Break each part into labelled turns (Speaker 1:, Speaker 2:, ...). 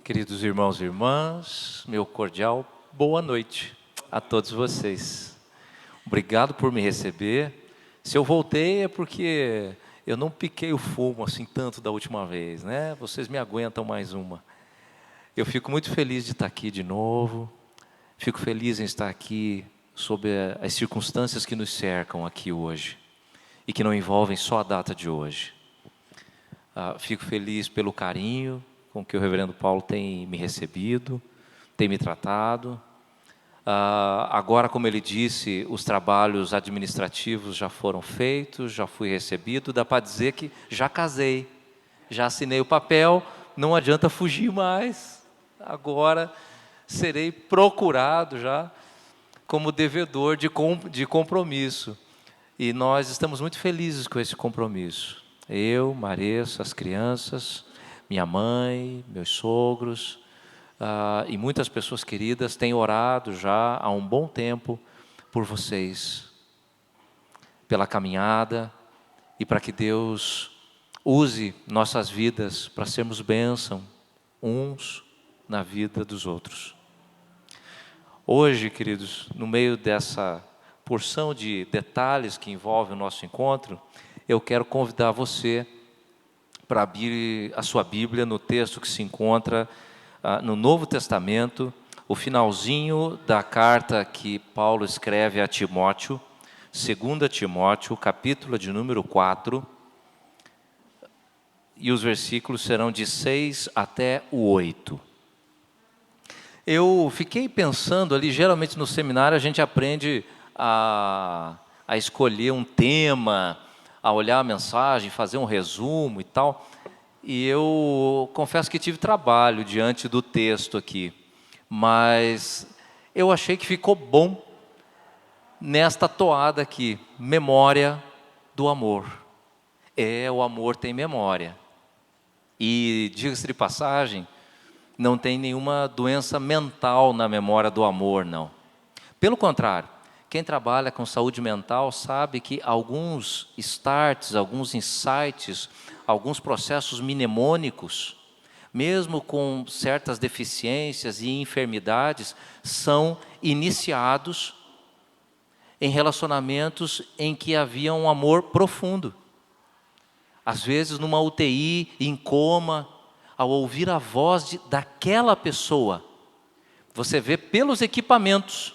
Speaker 1: Queridos irmãos e irmãs, meu cordial boa noite a todos vocês. Obrigado por me receber. Se eu voltei é porque eu não piquei o fumo assim tanto da última vez, né? Vocês me aguentam mais uma. Eu fico muito feliz de estar aqui de novo. Fico feliz em estar aqui sob as circunstâncias que nos cercam aqui hoje e que não envolvem só a data de hoje. Fico feliz pelo carinho com que o reverendo Paulo tem me recebido, tem me tratado. Agora, como ele disse, os trabalhos administrativos já foram feitos, já fui recebido. Dá para dizer que já casei, já assinei o papel, não adianta fugir mais. Agora serei procurado já como devedor de compromisso. E nós estamos muito felizes com esse compromisso. Eu, Maressa, as crianças, minha mãe, meus sogros, e muitas pessoas queridas têm orado já há um bom tempo por vocês, pela caminhada e para que Deus use nossas vidas para sermos bênção uns na vida dos outros. Hoje, queridos, no meio dessa porção de detalhes que envolve o nosso encontro, eu quero convidar você para abrir a sua Bíblia no texto que se encontra no Novo Testamento, o finalzinho da carta que Paulo escreve a Timóteo, 2 Timóteo, capítulo de número 4, e os versículos serão de 6 até o 8. Eu fiquei pensando ali, geralmente no seminário a gente aprende a escolher um tema, a olhar a mensagem, fazer um resumo e tal. E eu confesso que tive trabalho diante do texto aqui, mas eu achei que ficou bom nesta toada aqui, memória do amor. O amor tem memória. E, diga-se de passagem, não tem nenhuma doença mental na memória do amor, não. Pelo contrário, quem trabalha com saúde mental sabe que alguns starts, alguns insights, alguns processos mnemônicos, mesmo com certas deficiências e enfermidades, são iniciados em relacionamentos em que havia um amor profundo. Às vezes numa UTI, em coma, ao ouvir a voz daquela pessoa, você vê pelos equipamentos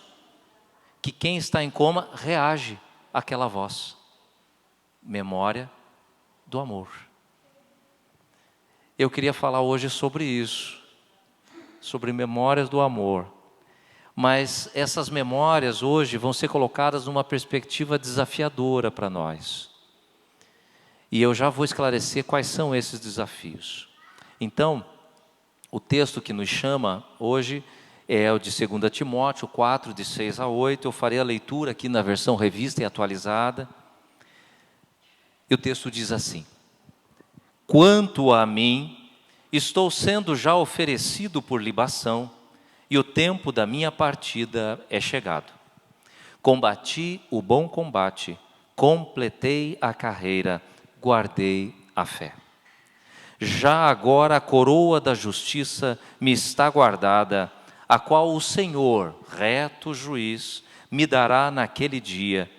Speaker 1: que quem está em coma reage àquela voz. Memória do amor. Eu queria falar hoje sobre isso, sobre memórias do amor. Mas essas memórias hoje vão ser colocadas numa perspectiva desafiadora para nós. E eu já vou esclarecer quais são esses desafios. Então, o texto que nos chama hoje é o de 2 Timóteo 4, de 6 a 8. Eu farei a leitura aqui na versão revista e atualizada. E o texto diz assim: quanto a mim, estou sendo já oferecido por libação, e o tempo da minha partida é chegado. Combati o bom combate, completei a carreira, guardei a fé. Já agora a coroa da justiça me está guardada, a qual o Senhor, reto juiz, me dará naquele dia,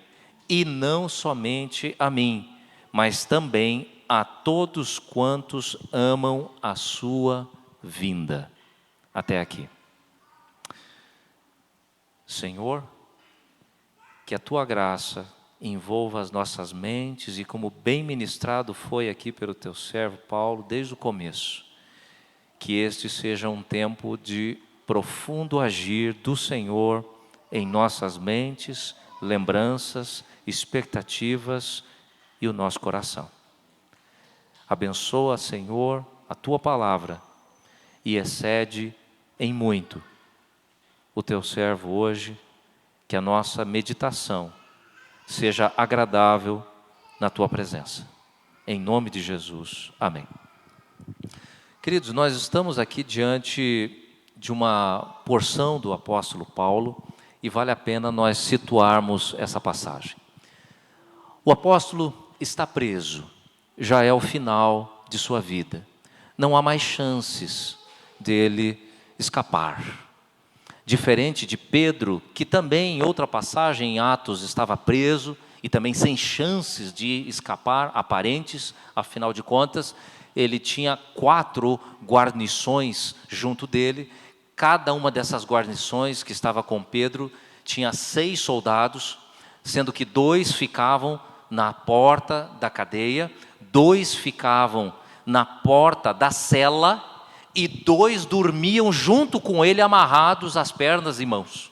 Speaker 1: e não somente a mim, mas também a todos quantos amam a sua vinda. Até aqui. Senhor, que a tua graça envolva as nossas mentes e, como bem ministrado foi aqui pelo teu servo Paulo desde o começo, que este seja um tempo de profundo agir do Senhor em nossas mentes, lembranças, expectativas e o nosso coração. Abençoa, Senhor, a tua palavra e excede em muito o teu servo hoje, que a nossa meditação seja agradável na tua presença. Em nome de Jesus. Amém. Queridos, nós estamos aqui diante de uma porção do apóstolo Paulo e vale a pena nós situarmos essa passagem. O apóstolo está preso, já é o final de sua vida. Não há mais chances dele escapar. Diferente de Pedro, que também em outra passagem em Atos estava preso e também sem chances de escapar aparentes, afinal de contas, ele tinha 4 guarnições junto dele. Cada uma dessas guarnições que estava com Pedro tinha 6 soldados, sendo que 2 ficavam na porta da cadeia, 2 ficavam na porta da cela e 2 dormiam junto com ele amarrados às pernas e mãos.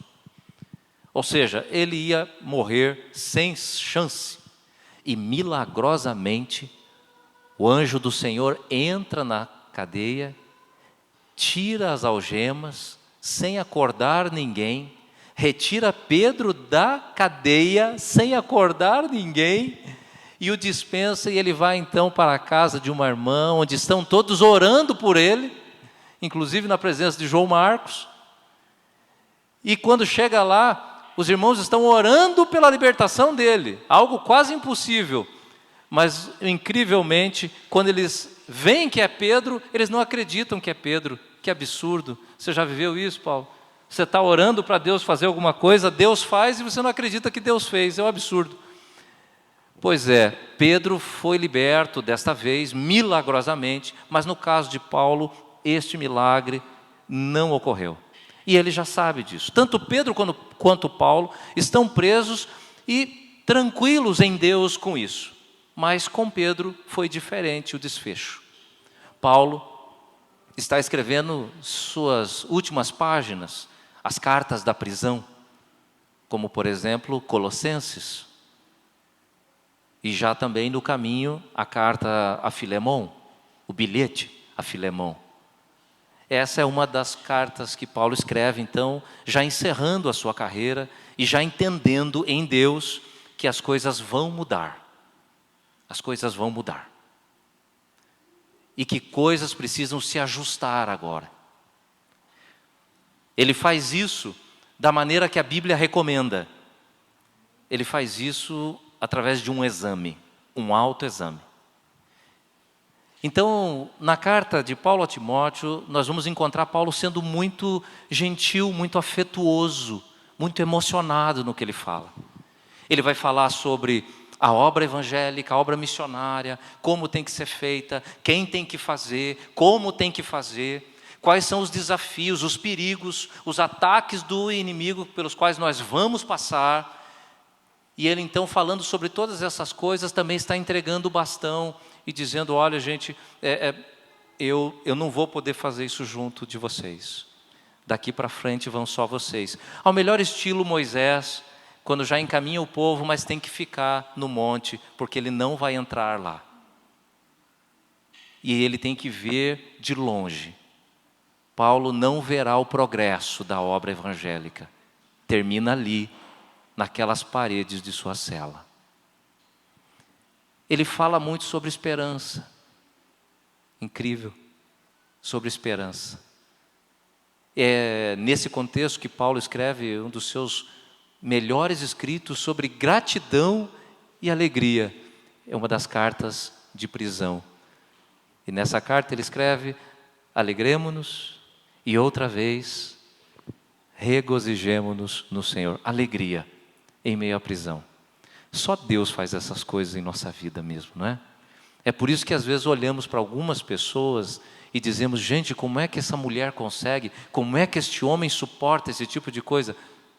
Speaker 1: Ou seja, ele ia morrer sem chance. E milagrosamente, o anjo do Senhor entra na cadeia, tira as algemas, sem acordar ninguém, retira Pedro da cadeia, sem acordar ninguém, e o dispensa, e ele vai então para a casa de uma irmã, onde estão todos orando por ele, inclusive na presença de João Marcos. E quando chega lá, os irmãos estão orando pela libertação dele, algo quase impossível. Mas, incrivelmente, quando eles veem que é Pedro, eles não acreditam que é Pedro. Que absurdo. Você já viveu isso, Paulo? Você está orando para Deus fazer alguma coisa, Deus faz e você não acredita que Deus fez. É um absurdo. Pois é, Pedro foi liberto desta vez, milagrosamente, mas no caso de Paulo, este milagre não ocorreu. E ele já sabe disso. Tanto Pedro quanto Paulo estão presos e tranquilos em Deus com isso. Mas com Pedro foi diferente o desfecho. Paulo está escrevendo suas últimas páginas, as cartas da prisão, como por exemplo Colossenses. E já também no caminho a carta a Filemão, o bilhete a Filemão. Essa é uma das cartas que Paulo escreve, então, já encerrando a sua carreira e já entendendo em Deus que as coisas vão mudar. As coisas vão mudar. E que coisas precisam se ajustar agora. Ele faz isso da maneira que a Bíblia recomenda. Ele faz isso através de um exame, um autoexame. Então, na carta de Paulo a Timóteo, nós vamos encontrar Paulo sendo muito gentil, muito afetuoso, muito emocionado no que ele fala. Ele vai falar sobre a obra evangélica, a obra missionária, como tem que ser feita, quem tem que fazer, como tem que fazer, quais são os desafios, os perigos, os ataques do inimigo pelos quais nós vamos passar. E ele então, falando sobre todas essas coisas, também está entregando o bastão e dizendo, olha gente, eu não vou poder fazer isso junto de vocês. Daqui para frente vão só vocês. Ao melhor estilo Moisés, quando já encaminha o povo, mas tem que ficar no monte, porque ele não vai entrar lá. E ele tem que ver de longe. Paulo não verá o progresso da obra evangélica. Termina ali, naquelas paredes de sua cela. Ele fala muito sobre esperança. Incrível. Sobre esperança. É nesse contexto que Paulo escreve um dos seus melhores escritos sobre gratidão e alegria. É uma das cartas de prisão. E nessa carta ele escreve, alegremo-nos e outra vez regozijemo-nos no Senhor. Alegria em meio à prisão. Só Deus faz essas coisas em nossa vida mesmo, não é? É por isso que às vezes olhamos para algumas pessoas e dizemos, gente, como é que essa mulher consegue? Como é que este homem suporta esse tipo de coisa?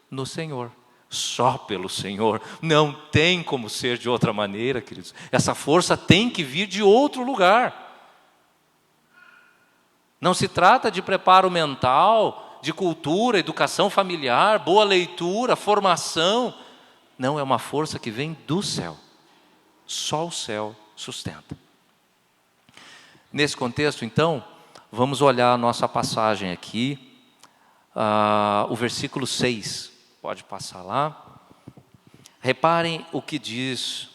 Speaker 1: No Senhor. Só pelo Senhor. Não tem como ser de outra maneira, queridos. Essa força tem que vir de outro lugar. Não se trata de preparo mental, de cultura, educação familiar, boa leitura, formação. Não, é uma força que vem do céu. Só o céu sustenta. Nesse contexto, então, vamos olhar a nossa passagem aqui, o versículo 6. Pode passar lá. Reparem o que diz,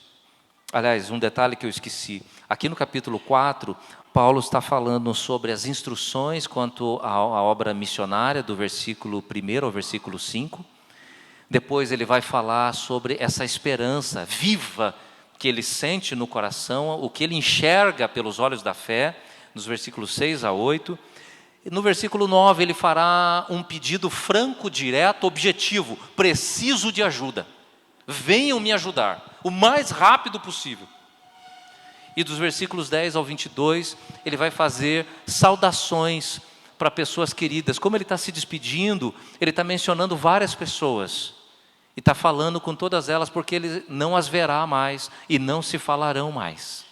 Speaker 1: aliás, um detalhe que eu esqueci. Aqui no capítulo 4, Paulo está falando sobre as instruções quanto à obra missionária, do versículo 1 ao versículo 5. Depois ele vai falar sobre essa esperança viva que ele sente no coração, o que ele enxerga pelos olhos da fé, nos versículos 6 a 8. No versículo 9, ele fará um pedido franco, direto, objetivo, preciso de ajuda. Venham me ajudar, o mais rápido possível. E dos versículos 10 ao 22, ele vai fazer saudações para pessoas queridas. Como ele está se despedindo, ele está mencionando várias pessoas. E está falando com todas elas, porque ele não as verá mais e não se falarão mais.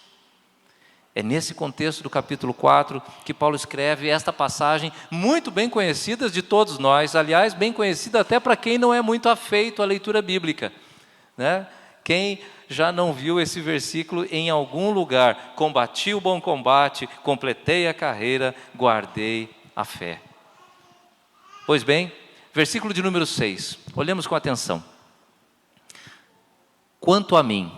Speaker 1: É nesse contexto do capítulo 4 que Paulo escreve esta passagem, muito bem conhecida de todos nós, aliás, bem conhecida até para quem não é muito afeito à leitura bíblica, né? Quem já não viu esse versículo em algum lugar? Combati o bom combate, completei a carreira, guardei a fé. Pois bem, versículo de número 6, olhemos com atenção. Quanto a mim,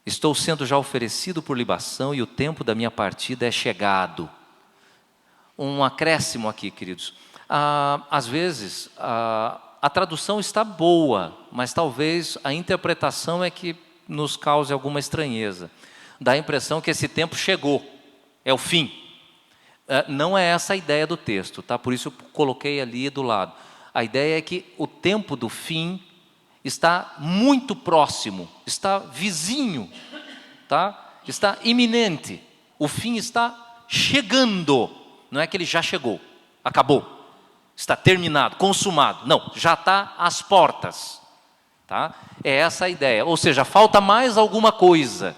Speaker 1: estou sendo já oferecido por libação e o tempo da minha partida é chegado. Um acréscimo aqui, queridos. Às vezes, a tradução está boa, mas talvez a interpretação é que nos cause alguma estranheza. Dá a impressão que esse tempo chegou, é o fim. Não é essa a ideia do texto, tá? Por isso eu coloquei ali do lado. A ideia é que o tempo do fim está muito próximo, está vizinho, tá? Está iminente. O fim está chegando. Não é que ele já chegou, acabou. Está terminado, consumado. Não, já está às portas. Tá? É essa a ideia. Ou seja, falta mais alguma coisa.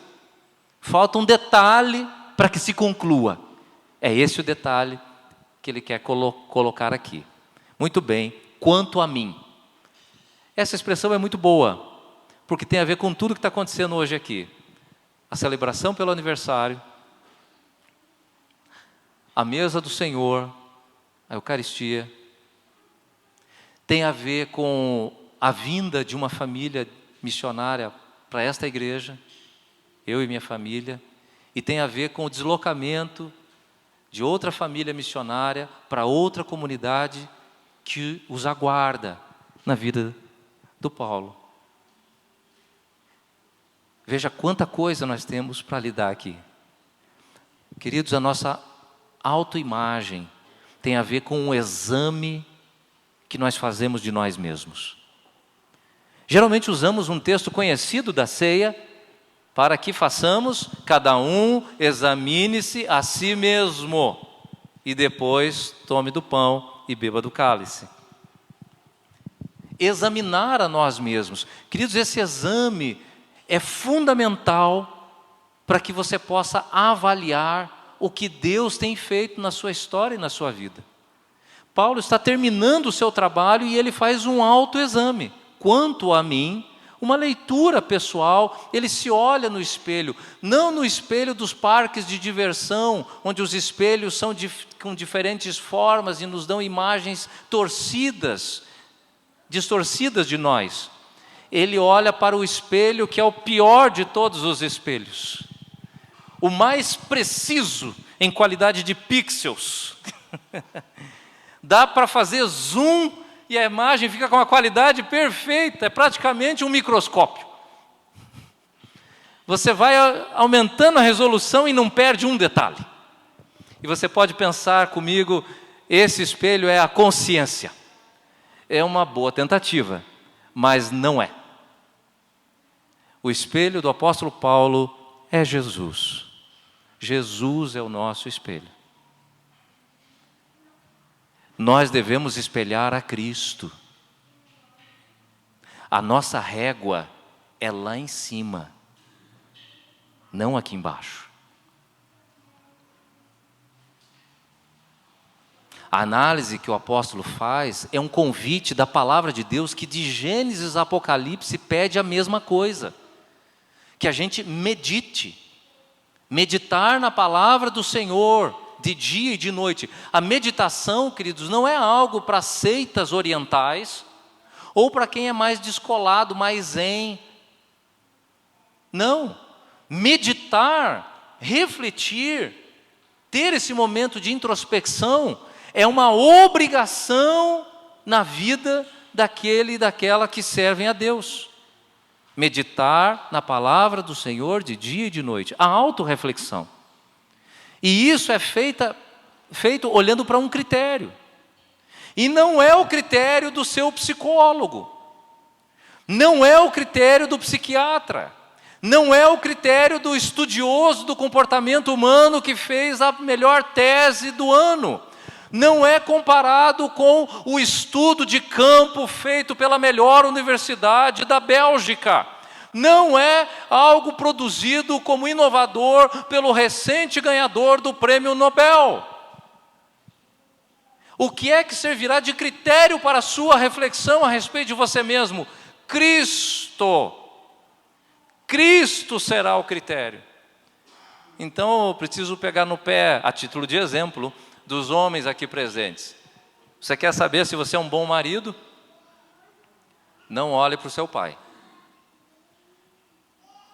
Speaker 1: Falta um detalhe para que se conclua. É esse o detalhe que ele quer colocar aqui. Muito bem, quanto a mim. Essa expressão é muito boa, porque tem a ver com tudo que está acontecendo hoje aqui. A celebração pelo aniversário, a mesa do Senhor, a Eucaristia, tem a ver com a vinda de uma família missionária para esta igreja, eu e minha família, e tem a ver com o deslocamento de outra família missionária para outra comunidade que os aguarda na vida do Paulo. Veja quanta coisa nós temos para lidar aqui. Queridos, a nossa autoimagem tem a ver com um exame que nós fazemos de nós mesmos. Geralmente usamos um texto conhecido da ceia para que façamos, cada um examine-se a si mesmo e depois tome do pão e beba do cálice. Examinar a nós mesmos. Queridos, esse exame é fundamental para que você possa avaliar o que Deus tem feito na sua história e na sua vida. Paulo está terminando o seu trabalho e ele faz um autoexame. Quanto a mim, uma leitura pessoal, ele se olha no espelho, não no espelho dos parques de diversão, onde os espelhos são com diferentes formas e nos dão imagens distorcidas de nós. Ele olha para o espelho que é o pior de todos os espelhos, o mais preciso em qualidade de pixels. Dá para fazer zoom e a imagem fica com uma qualidade perfeita, é praticamente um microscópio. Você vai aumentando a resolução e não perde um detalhe. E você pode pensar comigo, esse espelho é a consciência. É uma boa tentativa, mas não é. O espelho do apóstolo Paulo é Jesus. Jesus é o nosso espelho. Nós devemos espelhar a Cristo. A nossa régua é lá em cima, não aqui embaixo. A análise que o apóstolo faz é um convite da palavra de Deus que de Gênesis a Apocalipse pede a mesma coisa. Que a gente medite. Meditar na palavra do Senhor de dia e de noite. A meditação, queridos, não é algo para seitas orientais ou para quem é mais descolado, mais zen. Não. Meditar, refletir, ter esse momento de introspecção é uma obrigação na vida daquele e daquela que servem a Deus. Meditar na palavra do Senhor de dia e de noite. A autorreflexão. E isso é feita feito olhando para um critério. E não é o critério do seu psicólogo. Não é o critério do psiquiatra. Não é o critério do estudioso do comportamento humano que fez a melhor tese do ano. Não é comparado com o estudo de campo feito pela melhor universidade da Bélgica. Não é algo produzido como inovador pelo recente ganhador do Prêmio Nobel. O que é que servirá de critério para a sua reflexão a respeito de você mesmo? Cristo. Cristo será o critério. Então eu preciso pegar no pé, a título de exemplo, dos homens aqui presentes. Você quer saber se você é um bom marido? Não olhe para o seu pai.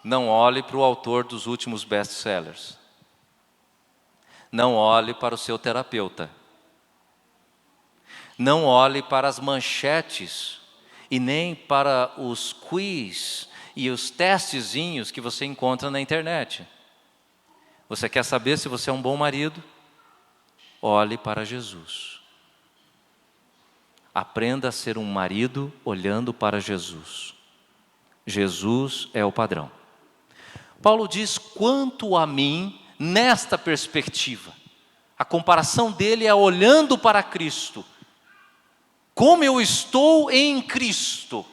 Speaker 1: Não olhe para o autor dos últimos best-sellers. Não olhe para o seu terapeuta. Não olhe para as manchetes e nem para os quiz e os testezinhos que você encontra na internet. Você quer saber se você é um bom marido? Olhe para Jesus. Aprenda a ser um marido olhando para Jesus. Jesus é o padrão. Paulo diz, quanto a mim, nesta perspectiva, a comparação dele é olhando para Cristo. Como eu estou em Cristo.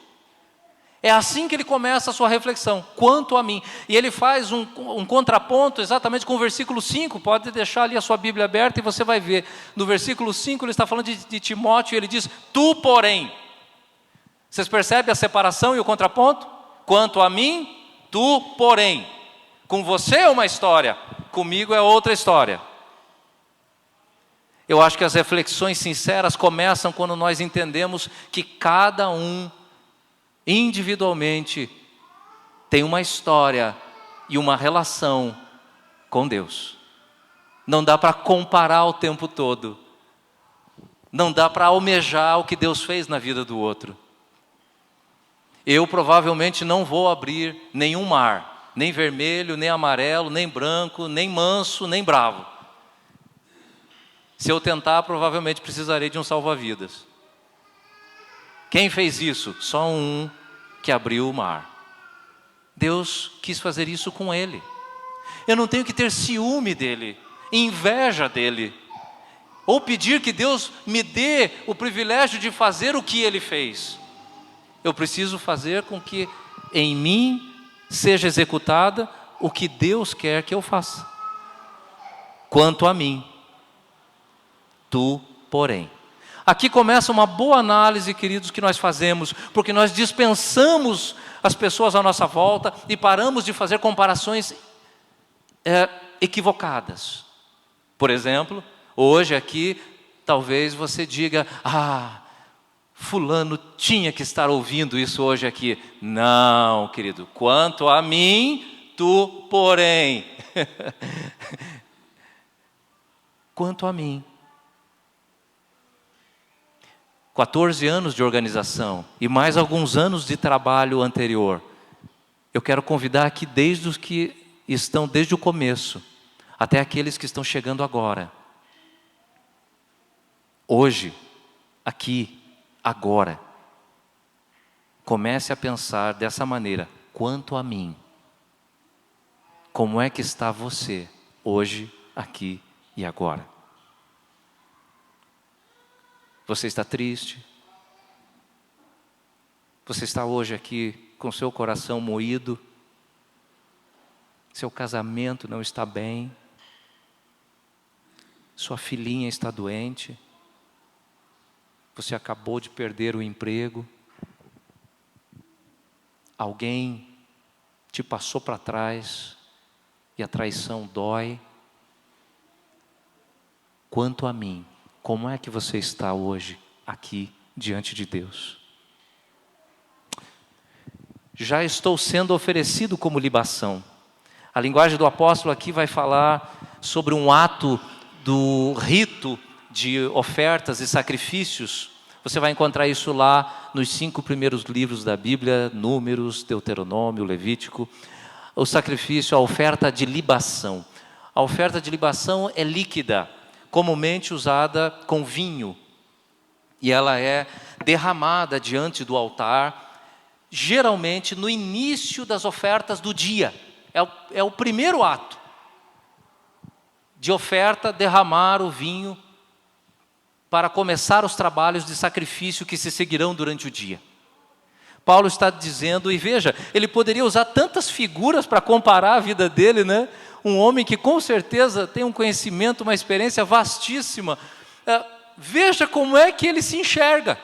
Speaker 1: É assim que ele começa a sua reflexão, quanto a mim. E ele faz um contraponto exatamente com o versículo 5, pode deixar ali a sua Bíblia aberta e você vai ver. No versículo 5 ele está falando de Timóteo e ele diz, tu porém. Vocês percebem a separação e o contraponto? Quanto a mim, tu porém. Com você é uma história, comigo é outra história. Eu acho que as reflexões sinceras começam quando nós entendemos que cada um, individualmente, tem uma história e uma relação com Deus. Não dá para comparar o tempo todo. Não dá para almejar o que Deus fez na vida do outro. Eu provavelmente não vou abrir nenhum mar, nem vermelho, nem amarelo, nem branco, nem manso, nem bravo. Se eu tentar, provavelmente precisarei de um salva-vidas. Quem fez isso? Só um que abriu o mar. Deus quis fazer isso com ele. Eu não tenho que ter ciúme dele, inveja dele, ou pedir que Deus me dê o privilégio de fazer o que ele fez. Eu preciso fazer com que em mim seja executada o que Deus quer que eu faça. Quanto a mim, tu, porém. Aqui começa uma boa análise, queridos, que nós fazemos, porque nós dispensamos as pessoas à nossa volta e paramos de fazer comparações equivocadas. Por exemplo, hoje aqui, talvez você diga, fulano tinha que estar ouvindo isso hoje aqui. Não, querido, quanto a mim, tu, porém. Quanto a mim. 14 anos de organização e mais alguns anos de trabalho anterior. Eu quero convidar aqui desde os que estão desde o começo, até aqueles que estão chegando agora. Hoje, aqui, agora, comece a pensar dessa maneira, quanto a mim. Como é que está você, hoje, aqui e agora? Você está triste? Você está hoje aqui com seu coração moído? Seu casamento não está bem? Sua filhinha está doente? Você acabou de perder o emprego? Alguém te passou para trás e a traição dói? Quanto a mim, como é que você está hoje, aqui, diante de Deus? Já estou sendo oferecido como libação. A linguagem do apóstolo aqui vai falar sobre um ato do rito de ofertas e sacrifícios. Você vai encontrar isso lá nos 5 primeiros livros da Bíblia, Números, Deuteronômio, Levítico. O sacrifício, a oferta de libação. A oferta de libação é líquida. comumente usada com vinho. E ela é derramada diante do altar, geralmente no início das ofertas do dia. É o primeiro ato de oferta, derramar o vinho para começar os trabalhos de sacrifício que se seguirão durante o dia. Paulo está dizendo, e veja, ele poderia usar tantas figuras para comparar a vida dele, né? Um homem que com certeza tem um conhecimento, uma experiência vastíssima. Veja como é que ele se enxerga.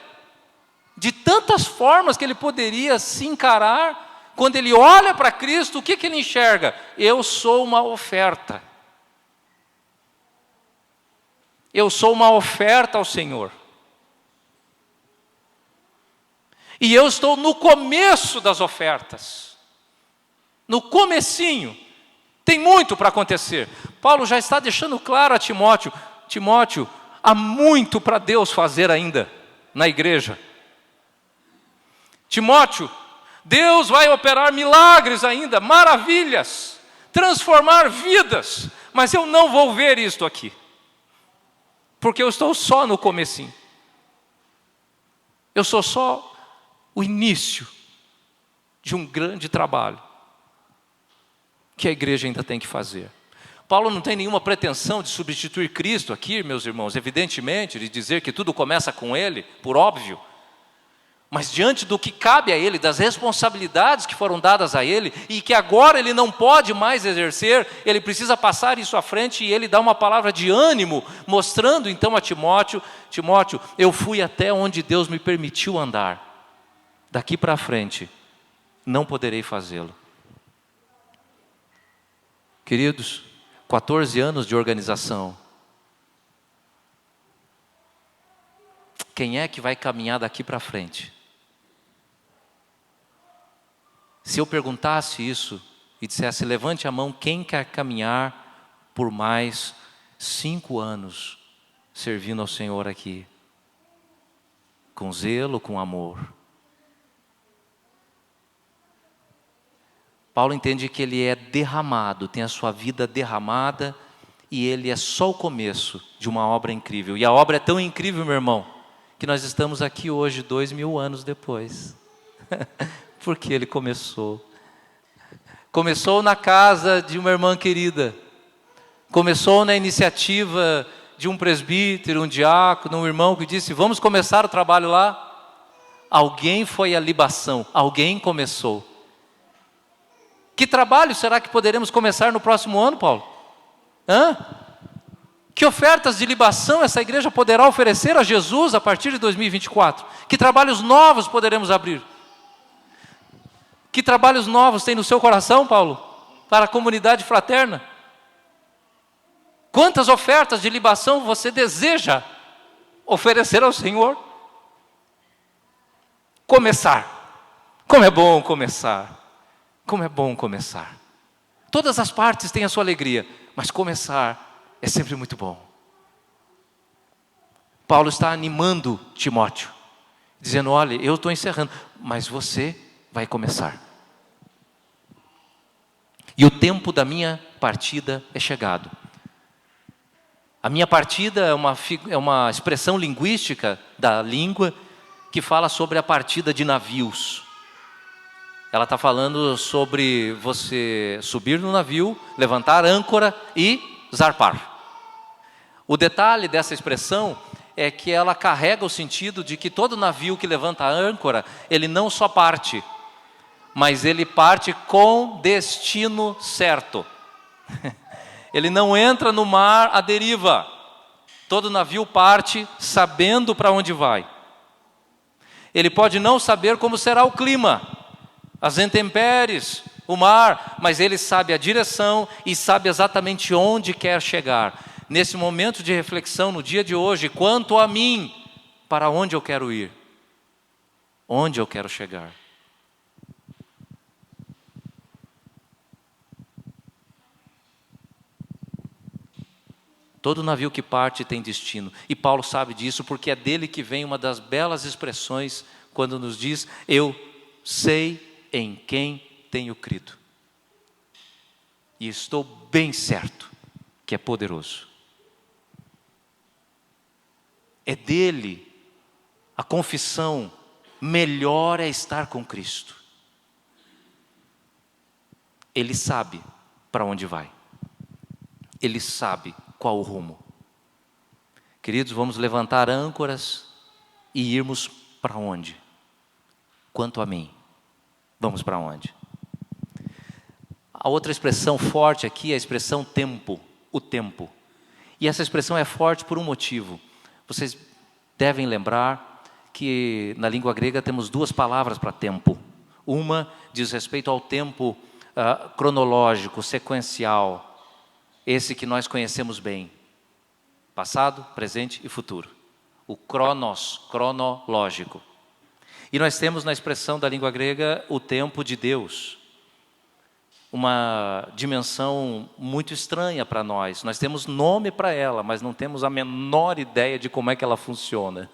Speaker 1: De tantas formas que ele poderia se encarar, quando ele olha para Cristo, o que ele enxerga? Eu sou uma oferta. Eu sou uma oferta ao Senhor. E eu estou no começo das ofertas. No comecinho. Tem muito para acontecer. Paulo já está deixando claro a Timóteo. Timóteo, há muito para Deus fazer ainda na igreja. Timóteo, Deus vai operar milagres ainda, maravilhas, transformar vidas. Mas eu não vou ver isto aqui. Porque eu estou só no comecinho. Eu sou só o início de um grande trabalho que a igreja ainda tem que fazer. Paulo não tem nenhuma pretensão de substituir Cristo aqui, meus irmãos, evidentemente, de dizer que tudo começa com Ele, por óbvio. Mas diante do que cabe a Ele, das responsabilidades que foram dadas a Ele, e que agora Ele não pode mais exercer, Ele precisa passar isso à frente, e Ele dá uma palavra de ânimo, mostrando então a Timóteo, Timóteo, eu fui até onde Deus me permitiu andar. Daqui para frente, não poderei fazê-lo. Queridos, 14 anos de organização. Quem é que vai caminhar daqui para frente? Se eu perguntasse isso e dissesse, levante a mão, quem quer caminhar por mais 5 anos servindo ao Senhor aqui? Com zelo, com amor. Paulo entende que ele é derramado, tem a sua vida derramada, e ele é só o começo de uma obra incrível. E a obra é tão incrível, meu irmão, que nós estamos aqui hoje, 2000 anos depois. Porque ele começou. Começou na casa de uma irmã querida. Começou na iniciativa de um presbítero, um diácono, um irmão que disse, vamos começar o trabalho lá. Alguém foi a libação, alguém começou. Que trabalho será que poderemos começar no próximo ano, Paulo? Que ofertas de libação essa igreja poderá oferecer a Jesus a partir de 2024? Que trabalhos novos poderemos abrir? Que trabalhos novos tem no seu coração, Paulo, para a comunidade fraterna? Quantas ofertas de libação você deseja oferecer ao Senhor? Começar. Como é bom começar. Como é bom começar. Todas as partes têm a sua alegria, mas começar é sempre muito bom. Paulo está animando Timóteo, dizendo, olha, eu estou encerrando, mas você vai começar. E o tempo da minha partida é chegado. A minha partida é uma expressão linguística da língua que fala sobre a partida de navios. Ela está falando sobre você subir no navio, levantar âncora e zarpar. O detalhe dessa expressão é que ela carrega o sentido de que todo navio que levanta a âncora, ele não só parte, mas ele parte com destino certo. Ele não entra no mar à deriva. Todo navio parte sabendo para onde vai. Ele pode não saber como será o clima, as intempéries, o mar, mas ele sabe a direção e sabe exatamente onde quer chegar. Nesse momento de reflexão no dia de hoje, quanto a mim, para onde eu quero ir? Onde eu quero chegar? Todo navio que parte tem destino. E Paulo sabe disso porque é dele que vem uma das belas expressões quando nos diz, eu sei em quem tenho crido. E estou bem certo que é poderoso. é dele, a confissão, melhor é estar com Cristo. Ele sabe para onde vai. Ele sabe qual o rumo. Queridos, vamos levantar âncoras e irmos para onde? Quanto a mim, vamos para onde? A outra expressão forte aqui é a expressão tempo, o tempo. E essa expressão é forte por um motivo. Vocês devem lembrar que na língua grega temos duas palavras para tempo. Uma diz respeito ao tempo cronológico, sequencial, esse que nós conhecemos bem. Passado, presente e futuro. O cronos, cronológico. E nós temos na expressão da língua grega o tempo de Deus. Uma dimensão muito estranha para nós. Nós temos nome para ela, mas não temos a menor ideia de como é que ela funciona.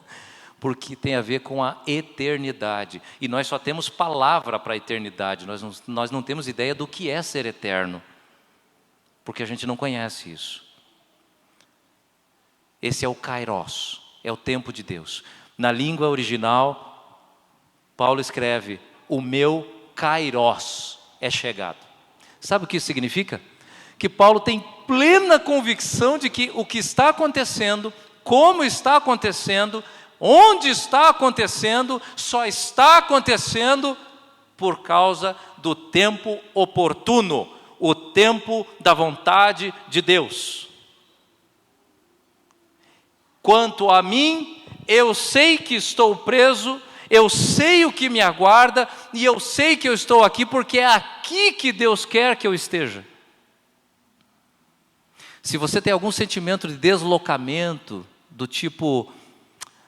Speaker 1: Porque tem a ver com a eternidade. E nós só temos palavra para a eternidade. Nós não temos ideia do que é ser eterno. Porque a gente não conhece isso. Esse é o kairos, é o tempo de Deus. Na língua original, Paulo escreve, o meu kairos é chegado. Sabe o que isso significa? Que Paulo tem plena convicção de que o que está acontecendo, como está acontecendo, onde está acontecendo, só está acontecendo por causa do tempo oportuno, o tempo da vontade de Deus. Quanto a mim, eu sei que estou preso, eu sei o que me aguarda, e eu sei que eu estou aqui, porque é aqui que Deus quer que eu esteja. Se você tem algum sentimento de deslocamento, do tipo,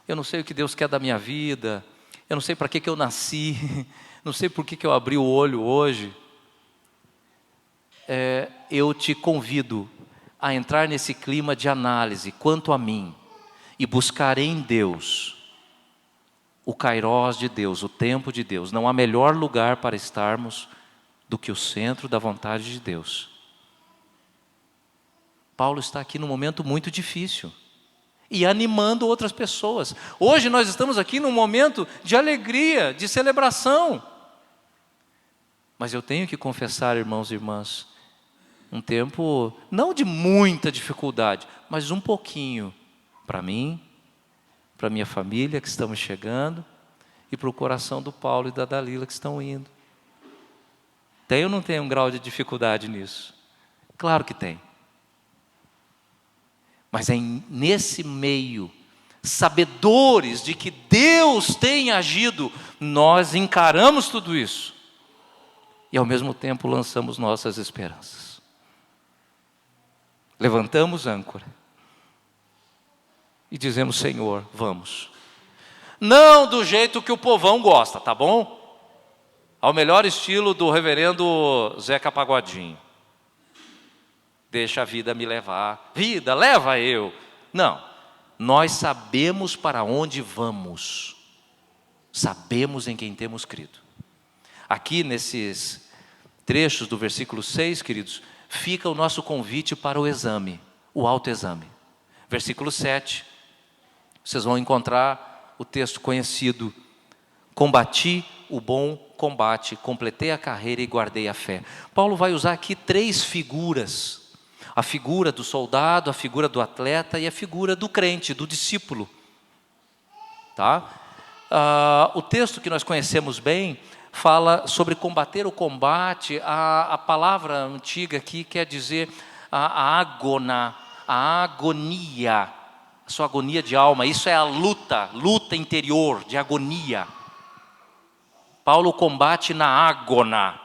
Speaker 1: eu não sei o que Deus quer da minha vida, eu não sei para que eu nasci, não sei por que eu abri o olho hoje, eu te convido a entrar nesse clima de análise, quanto a mim, e buscar em Deus o kairos de Deus, o tempo de Deus. Não há melhor lugar para estarmos do que o centro da vontade de Deus. Paulo está aqui num momento muito difícil e animando outras pessoas. Hoje nós estamos aqui num momento de alegria, de celebração. Mas eu tenho que confessar, irmãos e irmãs, um tempo não de muita dificuldade, mas um pouquinho para mim, para minha família que estamos chegando e para o coração do Paulo e da Dalila que estão indo. Tem ou não tem um grau de dificuldade nisso? Claro que tem. Mas é nesse meio, sabedores de que Deus tem agido, nós encaramos tudo isso e ao mesmo tempo lançamos nossas esperanças. Levantamos âncora e dizemos, Senhor, vamos. Não do jeito que o povão gosta, tá bom? Ao melhor estilo do reverendo Zeca Pagodinho. Deixa a vida me levar. Vida, leva eu. Não, nós sabemos para onde vamos. Sabemos em quem temos crido. Aqui nesses trechos do versículo 6, queridos, fica o nosso convite para o exame, o autoexame. Versículo 7. Vocês vão encontrar o texto conhecido. Combati o bom combate, completei a carreira e guardei a fé. Paulo vai usar aqui 3 figuras. A figura do soldado, a figura do atleta e a figura do crente, do discípulo. Tá? O texto que nós conhecemos bem fala sobre combater o combate. A palavra antiga aqui quer dizer a agona, a agonia. A sua agonia de alma, isso é a luta interior, de agonia. Paulo combate na ágona,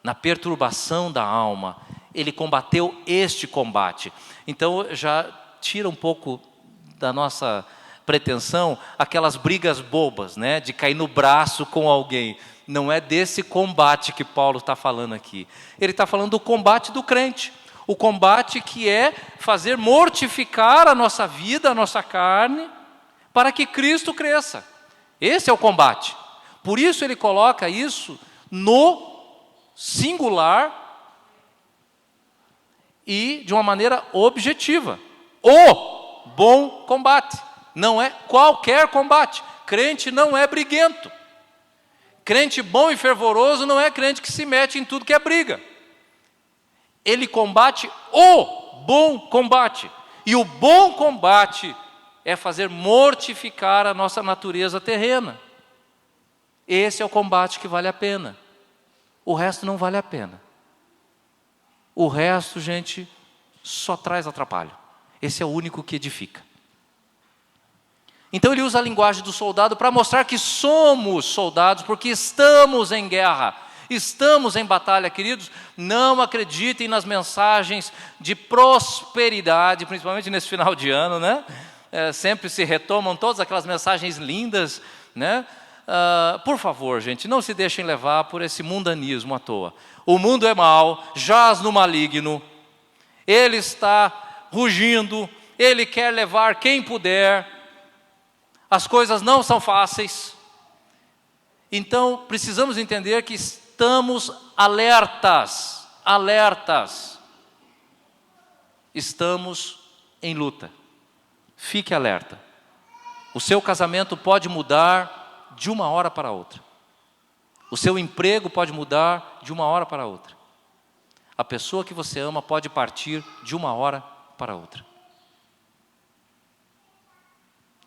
Speaker 1: na perturbação da alma. Ele combateu este combate. Então já tira um pouco da nossa pretensão aquelas brigas bobas, né, de cair no braço com alguém. Não é desse combate que Paulo está falando aqui. Ele está falando do combate do crente. O combate que é fazer mortificar a nossa vida, a nossa carne, para que Cristo cresça. Esse é o combate. Por isso ele coloca isso no singular e de uma maneira objetiva. O bom combate. não é qualquer combate. Crente não é briguento. Crente bom e fervoroso não é crente que se mete em tudo que é briga. Ele combate o bom combate. E o bom combate é fazer mortificar a nossa natureza terrena. Esse é o combate que vale a pena. O resto não vale a pena. O resto, gente, só traz atrapalho. Esse é o único que edifica. Então ele usa a linguagem do soldado para mostrar que somos soldados, porque estamos em guerra, estamos em batalha, queridos. Não acreditem nas mensagens de prosperidade, principalmente nesse final de ano, né? Sempre se retomam todas aquelas mensagens lindas, né? Por favor, gente, não se deixem levar por esse mundanismo à toa. O mundo é mau, jaz no maligno, ele está rugindo, ele quer levar quem puder. As coisas não são fáceis. Então, precisamos entender que estamos alertas. Estamos em luta. Fique alerta. O seu casamento pode mudar de uma hora para outra. O seu emprego pode mudar de uma hora para outra. A pessoa que você ama pode partir de uma hora para outra.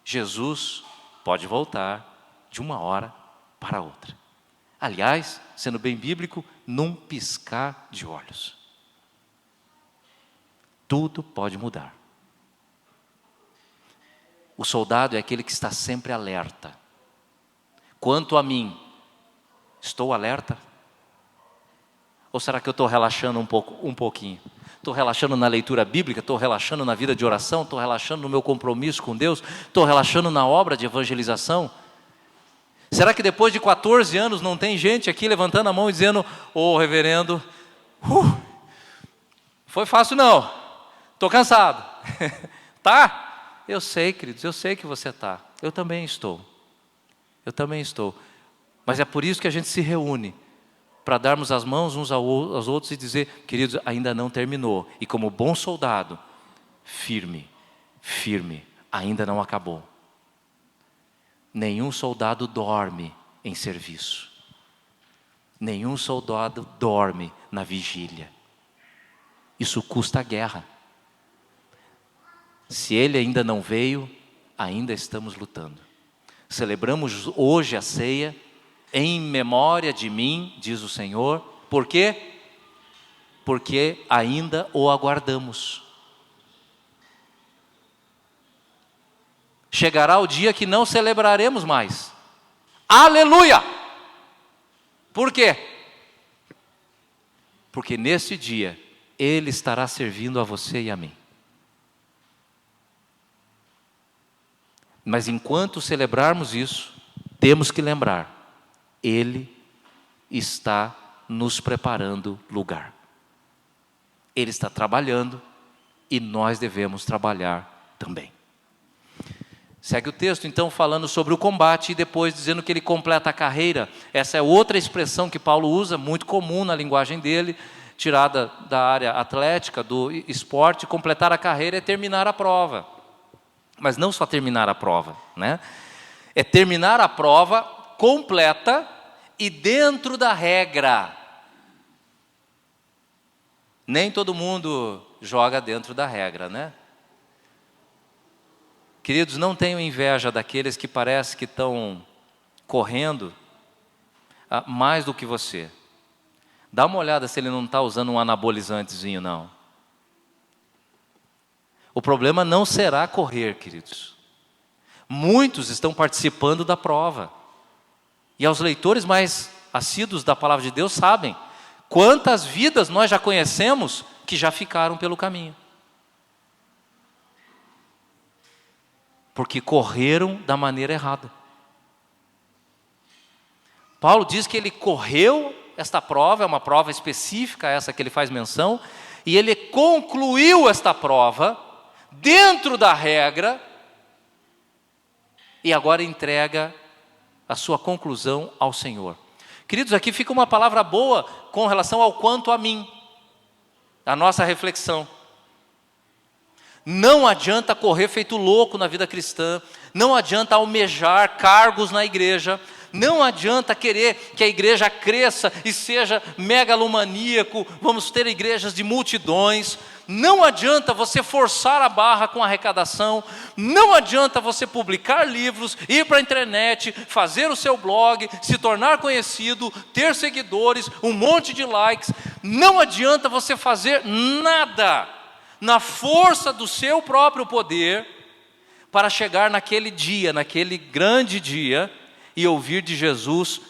Speaker 1: Jesus pode voltar de uma hora para outra. Aliás, sendo bem bíblico, num piscar de olhos. Tudo pode mudar. O soldado é aquele que está sempre alerta. Quanto a mim, estou alerta? Ou será que eu estou relaxando um pouquinho? Estou relaxando na leitura bíblica, estou relaxando na vida de oração, estou relaxando no meu compromisso com Deus, estou relaxando na obra de evangelização. Será que depois de 14 anos não tem gente aqui levantando a mão e dizendo: ô reverendo, foi fácil não, estou cansado. Tá? Eu sei, queridos, eu sei que você está, eu também estou. Mas é por isso que a gente se reúne, para darmos as mãos uns aos outros e dizer: queridos, ainda não terminou. E como bom soldado, firme, ainda não acabou. Nenhum soldado dorme em serviço. Nenhum soldado dorme na vigília. Isso custa a guerra. Se ele ainda não veio, ainda estamos lutando. Celebramos hoje a ceia, em memória de mim, diz o Senhor. Por quê? Porque ainda o aguardamos. Chegará o dia que não celebraremos mais. Aleluia! Por quê? Porque nesse dia, Ele estará servindo a você e a mim. Mas enquanto celebrarmos isso, temos que lembrar: Ele está nos preparando lugar. Ele está trabalhando e nós devemos trabalhar também. Segue o texto então falando sobre o combate e depois dizendo que ele completa a carreira. Essa é outra expressão que Paulo usa, muito comum na linguagem dele, tirada da área atlética, do esporte. Completar a carreira é terminar a prova. Mas não só terminar a prova, né? É terminar a prova completa e dentro da regra. Nem todo mundo joga dentro da regra, né? Queridos, não tenham inveja daqueles que parece que estão correndo mais do que você. Dá uma olhada se ele não está usando um anabolizantezinho, não. O problema não será correr, queridos. Muitos estão participando da prova. E aos leitores mais assíduos da palavra de Deus sabem quantas vidas nós já conhecemos que já ficaram pelo caminho. Porque correram da maneira errada. Paulo diz que ele correu esta prova, é uma prova específica, essa que ele faz menção, e ele concluiu esta prova dentro da regra, e agora entrega a sua conclusão ao Senhor. Queridos, aqui fica uma palavra boa com relação ao quanto a mim, a nossa reflexão. Não adianta correr feito louco na vida cristã, não adianta almejar cargos na igreja, não adianta querer que a igreja cresça e seja megalomaníaco, vamos ter igrejas de multidões, não adianta você forçar a barra com arrecadação, não adianta você publicar livros, ir para a internet, fazer o seu blog, se tornar conhecido, ter seguidores, um monte de likes, não adianta você fazer nada na força do seu próprio poder para chegar naquele dia, naquele grande dia, e ouvir de Jesus: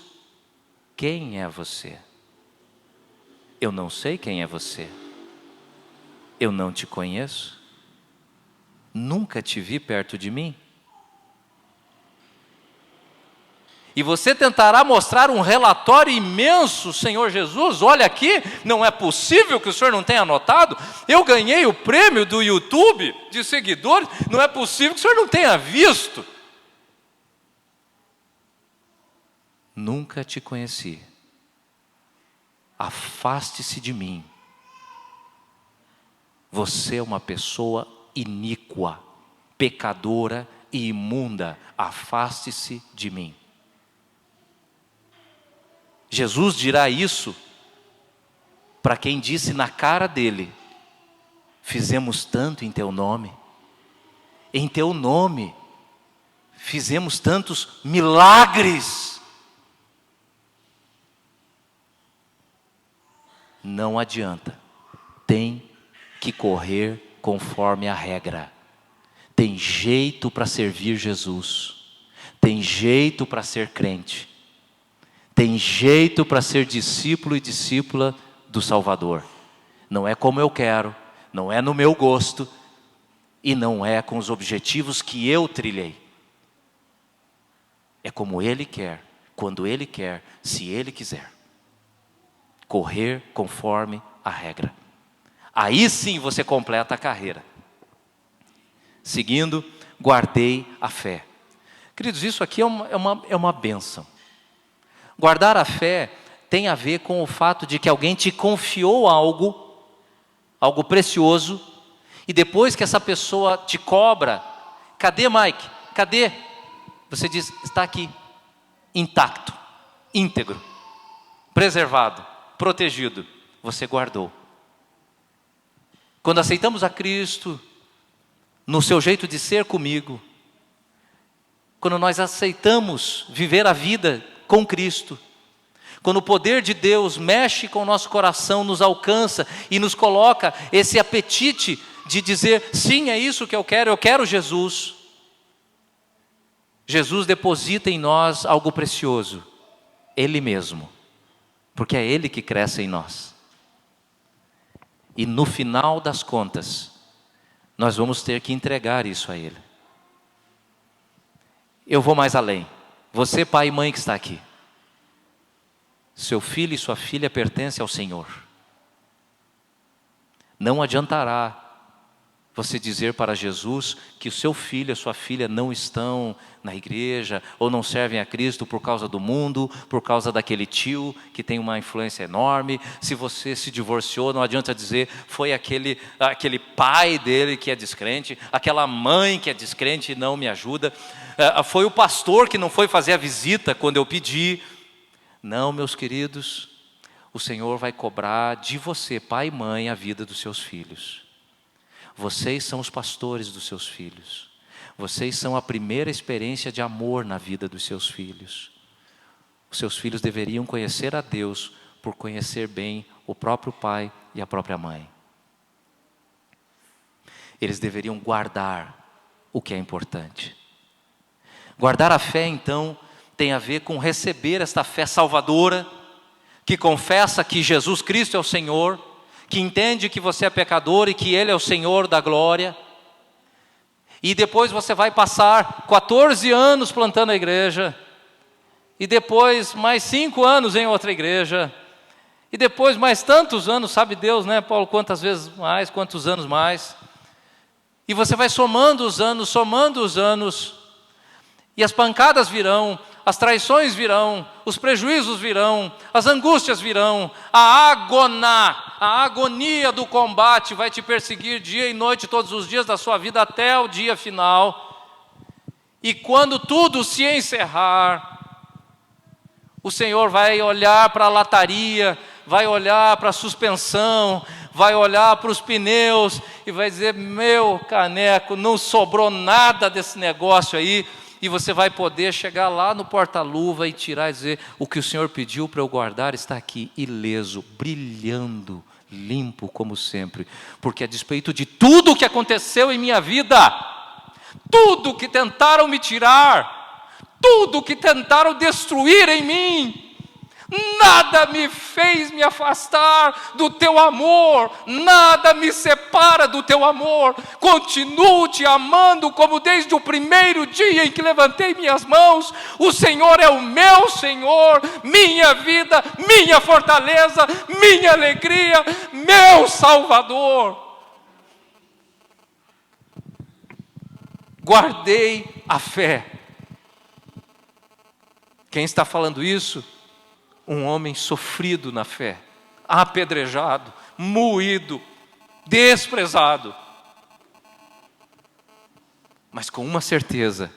Speaker 1: quem é você? Eu não sei quem é você. Eu não te conheço. Nunca te vi perto de mim. E você tentará mostrar um relatório imenso: Senhor Jesus, olha aqui, não é possível que o Senhor não tenha notado, eu ganhei o prêmio do YouTube de seguidores, não é possível que o Senhor não tenha visto. Nunca te conheci, afaste-se de mim, você é uma pessoa iníqua, pecadora e imunda, afaste-se de mim. Jesus dirá isso para quem disse na cara dele: fizemos tanto em teu nome, em teu nome fizemos tantos milagres. Não adianta, tem que correr conforme a regra. Tem jeito para servir Jesus, tem jeito para ser crente, tem jeito para ser discípulo e discípula do Salvador. Não é como eu quero, não é no meu gosto, e não é com os objetivos que eu trilhei. É como Ele quer, quando Ele quer, se Ele quiser. Correr conforme a regra. Aí sim você completa a carreira. Seguindo, guardei a fé. Queridos, isso aqui é uma bênção. Guardar a fé tem a ver com o fato de que alguém te confiou algo precioso, e depois que essa pessoa te cobra: cadê Mike? Cadê? Você diz: está aqui, intacto, íntegro, preservado, protegido, você guardou. Quando aceitamos a Cristo, no seu jeito de ser comigo, quando nós aceitamos viver a vida com Cristo, quando o poder de Deus mexe com o nosso coração, nos alcança e nos coloca esse apetite de dizer: sim, é isso que eu quero Jesus. Jesus deposita em nós algo precioso, Ele mesmo, porque é Ele que cresce em nós. E no final das contas, nós vamos ter que entregar isso a Ele. Eu vou mais além. Você, pai e mãe que está aqui, seu filho e sua filha pertencem ao Senhor. Não adiantará você dizer para Jesus que o seu filho e a sua filha não estão na igreja, ou não servem a Cristo por causa do mundo, por causa daquele tio que tem uma influência enorme. Se você se divorciou, não adianta dizer: foi aquele pai dele que é descrente, aquela mãe que é descrente e não me ajuda, foi o pastor que não foi fazer a visita quando eu pedi. Não, meus queridos, o Senhor vai cobrar de você, pai e mãe, a vida dos seus filhos. Vocês são os pastores dos seus filhos. Vocês são a primeira experiência de amor na vida dos seus filhos. Os seus filhos deveriam conhecer a Deus por conhecer bem o próprio pai e a própria mãe. Eles deveriam guardar o que é importante. Guardar a fé, então, tem a ver com receber esta fé salvadora, que confessa que Jesus Cristo é o Senhor, que entende que você é pecador e que Ele é o Senhor da glória. E depois você vai passar 14 anos plantando a igreja, e depois mais 5 anos em outra igreja, e depois mais tantos anos, sabe Deus, né, Paulo, quantas vezes mais, quantos anos mais. E você vai somando os anos, e as pancadas virão, as traições virão, os prejuízos virão, as angústias virão, a agonia do combate vai te perseguir dia e noite, todos os dias da sua vida, até o dia final. E quando tudo se encerrar, o Senhor vai olhar para a lataria, vai olhar para a suspensão, vai olhar para os pneus e vai dizer: meu caneco, não sobrou nada desse negócio aí. E você vai poder chegar lá no porta-luva e tirar e dizer: o que o Senhor pediu para eu guardar está aqui, ileso, brilhando, limpo como sempre. Porque a despeito de tudo o que aconteceu em minha vida, tudo que tentaram me tirar, tudo que tentaram destruir em mim, nada me fez me afastar do teu amor, nada me separa do teu amor. Continuo te amando como desde o primeiro dia em que levantei minhas mãos. O Senhor é o meu Senhor, minha vida, minha fortaleza, minha alegria, meu Salvador. Guardei a fé. Quem está falando isso? Um homem sofrido na fé, apedrejado, moído, desprezado. Mas com uma certeza: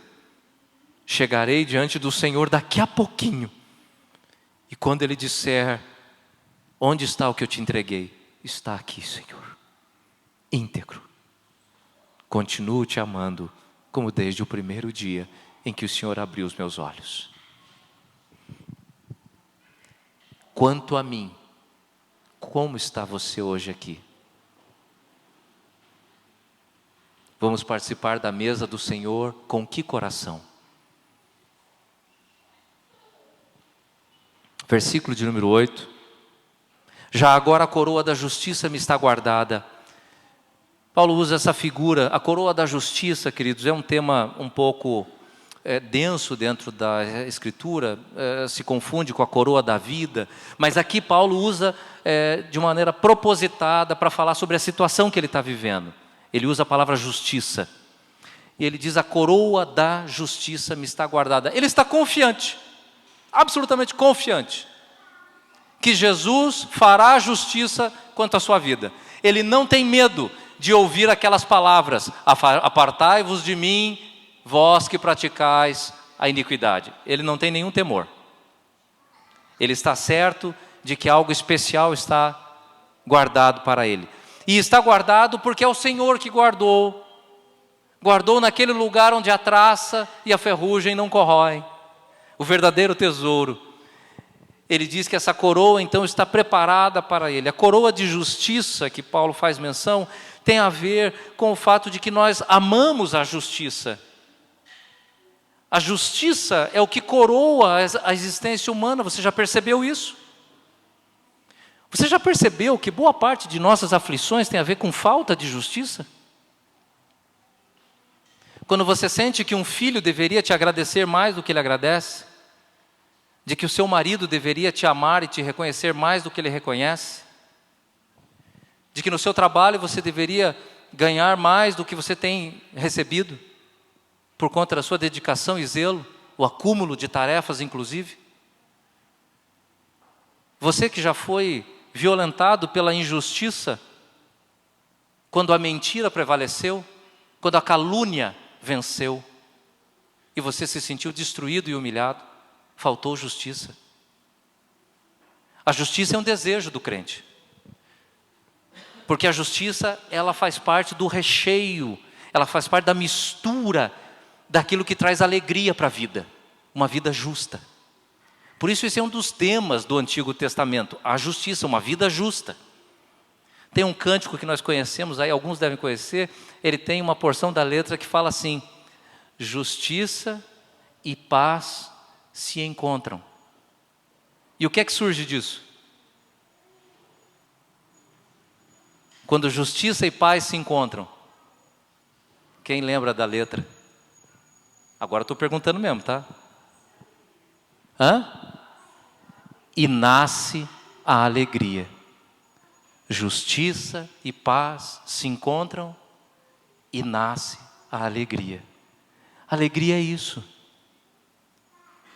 Speaker 1: chegarei diante do Senhor daqui a pouquinho. E quando Ele disser: onde está o que eu te entreguei? Está aqui, Senhor, íntegro. Continuo te amando, como desde o primeiro dia em que o Senhor abriu os meus olhos. Quanto a mim, como está você hoje aqui? Vamos participar da mesa do Senhor com que coração? Versículo de número 8. Já agora a coroa da justiça me está guardada. Paulo usa essa figura. A coroa da justiça, queridos, é um tema um pouco denso dentro da Escritura, se confunde com a coroa da vida, mas aqui Paulo usa de maneira propositada para falar sobre a situação que ele está vivendo. Ele usa a palavra justiça, e ele diz: a coroa da justiça me está guardada. Ele está confiante, absolutamente confiante, que Jesus fará justiça quanto à sua vida. Ele não tem medo de ouvir aquelas palavras: apartai-vos de mim, vós que praticais a iniquidade. Ele não tem nenhum temor. Ele está certo de que algo especial está guardado para ele. E está guardado porque é o Senhor que guardou. Guardou naquele lugar onde a traça e a ferrugem não corroem. O verdadeiro tesouro. Ele diz que essa coroa então está preparada para ele. A coroa de justiça que Paulo faz menção tem a ver com o fato de que nós amamos a justiça. A justiça é o que coroa a existência humana. Você já percebeu isso? Você já percebeu que boa parte de nossas aflições tem a ver com falta de justiça? Quando você sente que um filho deveria te agradecer mais do que ele agradece, de que o seu marido deveria te amar e te reconhecer mais do que ele reconhece, de que no seu trabalho você deveria ganhar mais do que você tem recebido, por conta da sua dedicação e zelo, o acúmulo de tarefas inclusive. Você que já foi violentado pela injustiça, quando a mentira prevaleceu, quando a calúnia venceu, e você se sentiu destruído e humilhado, faltou justiça. A justiça é um desejo do crente, porque a justiça, ela faz parte do recheio, ela faz parte da mistura daquilo que traz alegria para a vida, uma vida justa. Por isso esse é um dos temas do Antigo Testamento, a justiça, uma vida justa. Tem um cântico que nós conhecemos, aí alguns devem conhecer, ele tem uma porção da letra que fala assim: justiça e paz se encontram. E o que é que surge disso? Quando justiça e paz se encontram. Quem lembra da letra? Agora estou perguntando mesmo, tá? E nasce a alegria. Justiça e paz se encontram e nasce a alegria. Alegria é isso.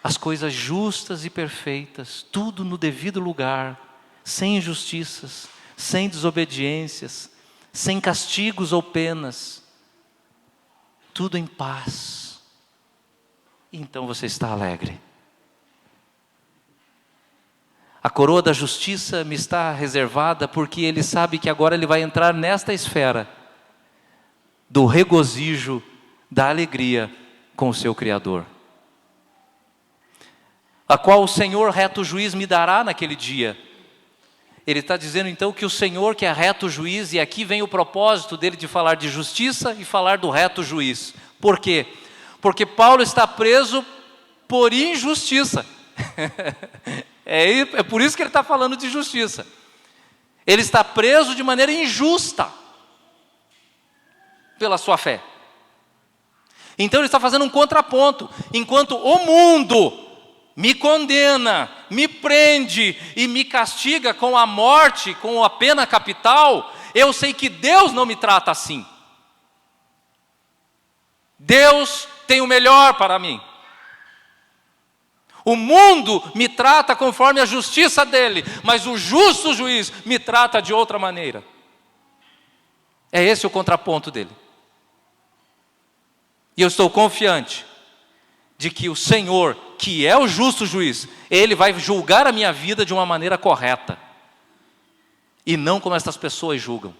Speaker 1: as coisas justas e perfeitas, tudo no devido lugar, sem injustiças, sem desobediências, sem castigos ou penas, tudo em paz. Então você está alegre. A coroa da justiça me está reservada porque ele sabe que agora ele vai entrar nesta esfera do regozijo, da alegria com o seu Criador, a qual o Senhor reto juiz me dará naquele dia. Ele está dizendo então que o Senhor que é reto juiz, e aqui vem o propósito dele de falar de justiça e falar do reto juiz. Por quê? Porque Paulo está preso por injustiça. É por isso que ele está falando de justiça. Ele está preso de maneira injusta pela sua fé. Então ele está fazendo um contraponto. Enquanto o mundo me condena, me prende e me castiga com a morte, com a pena capital, eu sei que Deus não me trata assim. Deus tem o melhor para mim. O mundo me trata conforme a justiça dele, mas o justo juiz me trata de outra maneira. É esse o contraponto dele. E eu estou confiante de que o Senhor, que é o justo juiz, Ele vai julgar a minha vida de uma maneira correta. E não como essas pessoas julgam.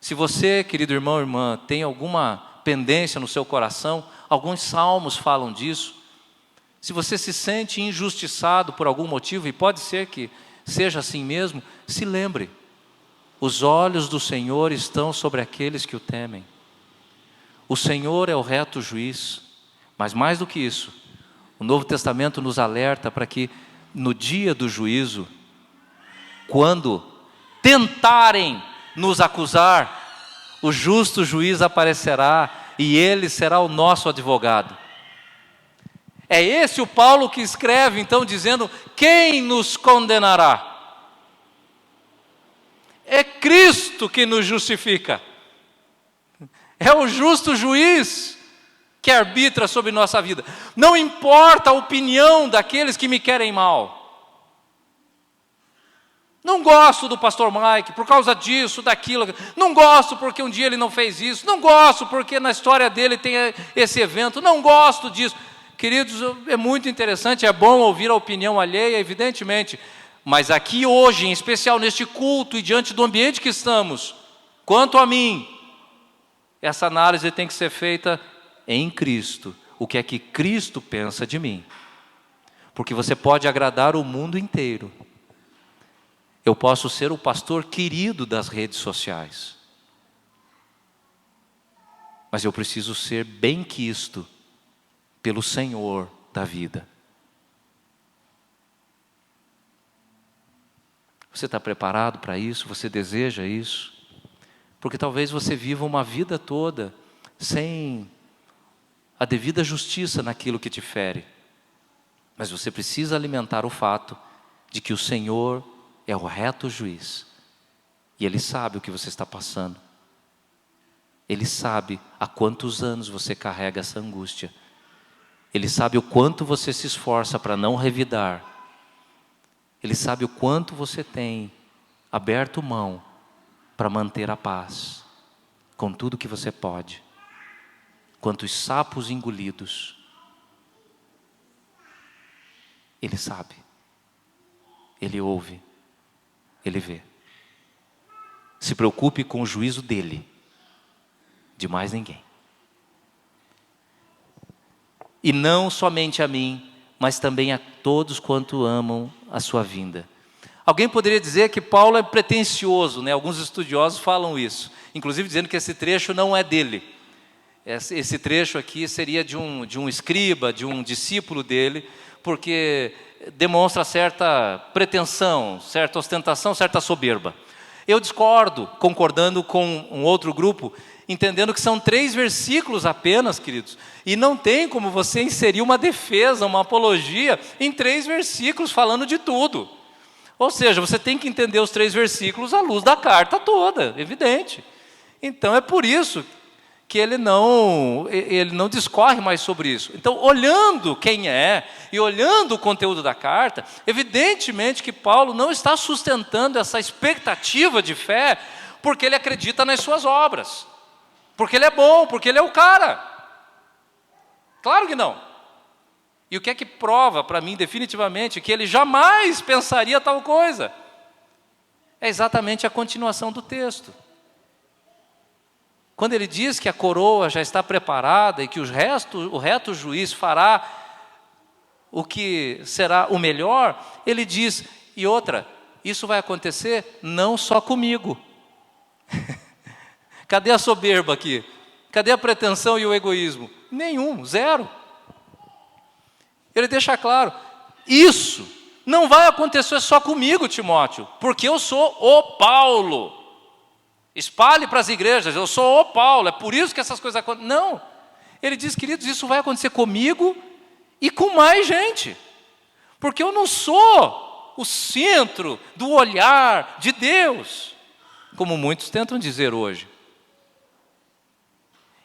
Speaker 1: Se você, querido irmão ou irmã, tem alguma pendência no seu coração, alguns salmos falam disso. Se você se sente injustiçado por algum motivo, e pode ser que seja assim mesmo, se lembre, os olhos do Senhor estão sobre aqueles que o temem. O Senhor é o reto juiz, mas mais do que isso, o Novo Testamento nos alerta para que no dia do juízo, quando tentarem nos acusar, o justo juiz aparecerá e ele será o nosso advogado. É esse o Paulo que escreve então dizendo: quem nos condenará? É Cristo que nos justifica. É o justo juiz que arbitra sobre nossa vida. Não importa a opinião daqueles que me querem mal. Não gosto do pastor Mike por causa disso, daquilo. Não gosto porque um dia ele não fez isso. Não gosto porque na história dele tem esse evento. Não gosto disso. Queridos, é muito interessante, é bom ouvir a opinião alheia, evidentemente. Mas aqui hoje, em especial neste culto e diante do ambiente que estamos, quanto a mim, essa análise tem que ser feita em Cristo. O que é que Cristo pensa de mim? Porque você pode agradar o mundo inteiro. Eu posso ser o pastor querido das redes sociais. Mas eu preciso ser benquisto pelo Senhor da vida. Você está preparado para isso? Você deseja isso? Porque talvez você viva uma vida toda sem a devida justiça naquilo que te fere. Mas você precisa alimentar o fato de que o Senhor é o reto juiz. E Ele sabe o que você está passando. Ele sabe há quantos anos você carrega essa angústia. Ele sabe o quanto você se esforça para não revidar. Ele sabe o quanto você tem aberto mão para manter a paz com tudo que você pode. Quantos sapos engolidos. Ele sabe. Ele ouve. Ele vê. Se preocupe com o juízo dele, de mais ninguém. E não somente a mim, mas também a todos quanto amam a sua vinda. Alguém poderia dizer que Paulo é pretensioso, né? Alguns estudiosos falam isso, inclusive dizendo que esse trecho não é dele. Esse trecho aqui seria de um escriba, de um discípulo dele, porque demonstra certa pretensão, certa ostentação, certa soberba. Eu discordo, concordando com um outro grupo, entendendo que são 3 versículos apenas, queridos, e não tem como você inserir uma defesa, uma apologia em 3 versículos falando de tudo. Ou seja, você tem que entender os 3 versículos à luz da carta toda, evidente. Então é por isso que ele não discorre mais sobre isso. Então, olhando quem é e olhando o conteúdo da carta, evidentemente que Paulo não está sustentando essa expectativa de fé porque ele acredita nas suas obras, porque ele é bom, porque ele é o cara. Claro que não. E o que é que prova para mim definitivamente que ele jamais pensaria tal coisa? É exatamente a continuação do texto. Quando ele diz que a coroa já está preparada e que o reto juiz fará o que será o melhor, ele diz, e outra, isso vai acontecer não só comigo. Cadê a soberba aqui? Cadê a pretensão e o egoísmo? Nenhum, zero. Ele deixa claro, isso não vai acontecer só comigo, Timóteo, porque eu sou o Paulo. Espalhe para as igrejas, eu sou o Paulo, é por isso que essas coisas acontecem. Não, ele diz, queridos, isso vai acontecer comigo e com mais gente, porque eu não sou o centro do olhar de Deus, como muitos tentam dizer hoje.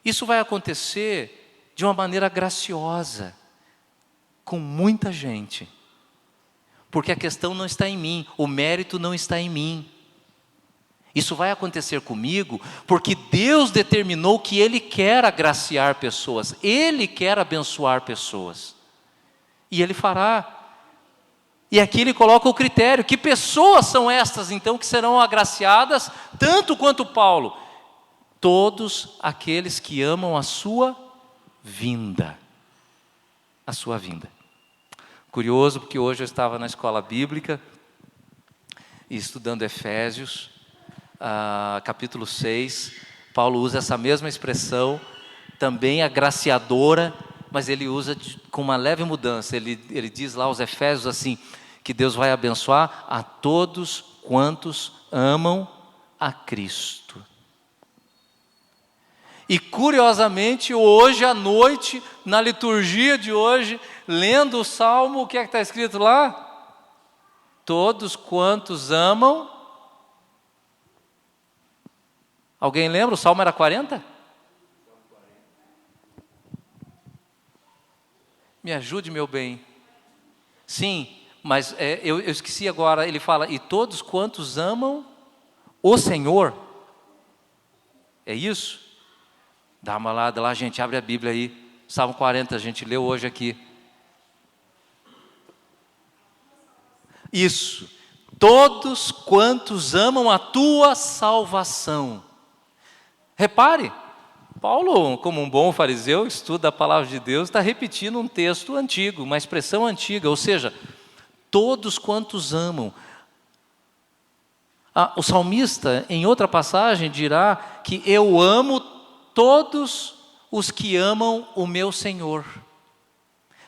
Speaker 1: Isso vai acontecer de uma maneira graciosa, com muita gente, porque a questão não está em mim, o mérito não está em mim. Isso vai acontecer comigo porque Deus determinou que Ele quer agraciar pessoas, Ele quer abençoar pessoas. E Ele fará. E aqui Ele coloca o critério, que pessoas são estas então que serão agraciadas, tanto quanto Paulo? Todos aqueles que amam a sua vinda. A sua vinda. Curioso, porque hoje eu estava na escola bíblica, e estudando Efésios, capítulo 6, Paulo usa essa mesma expressão, também agraciadora, mas ele usa com uma leve mudança. Ele diz lá aos Efésios assim, que Deus vai abençoar a todos quantos amam a Cristo. E curiosamente, hoje à noite, na liturgia de hoje, lendo o Salmo, o que é que está escrito lá? Todos quantos amam. Alguém lembra? O Salmo era 40? Me ajude, meu bem. Sim, mas eu esqueci agora, ele fala, e todos quantos amam o Senhor. É isso? Dá uma olhada lá, gente, abre a Bíblia aí. Salmo 40, a gente leu hoje aqui. Isso. Todos quantos amam a tua salvação. Repare, Paulo, como um bom fariseu, estuda a palavra de Deus, está repetindo um texto antigo, uma expressão antiga, ou seja, todos quantos amam. O salmista, em outra passagem, dirá que eu amo todos os que amam o meu Senhor.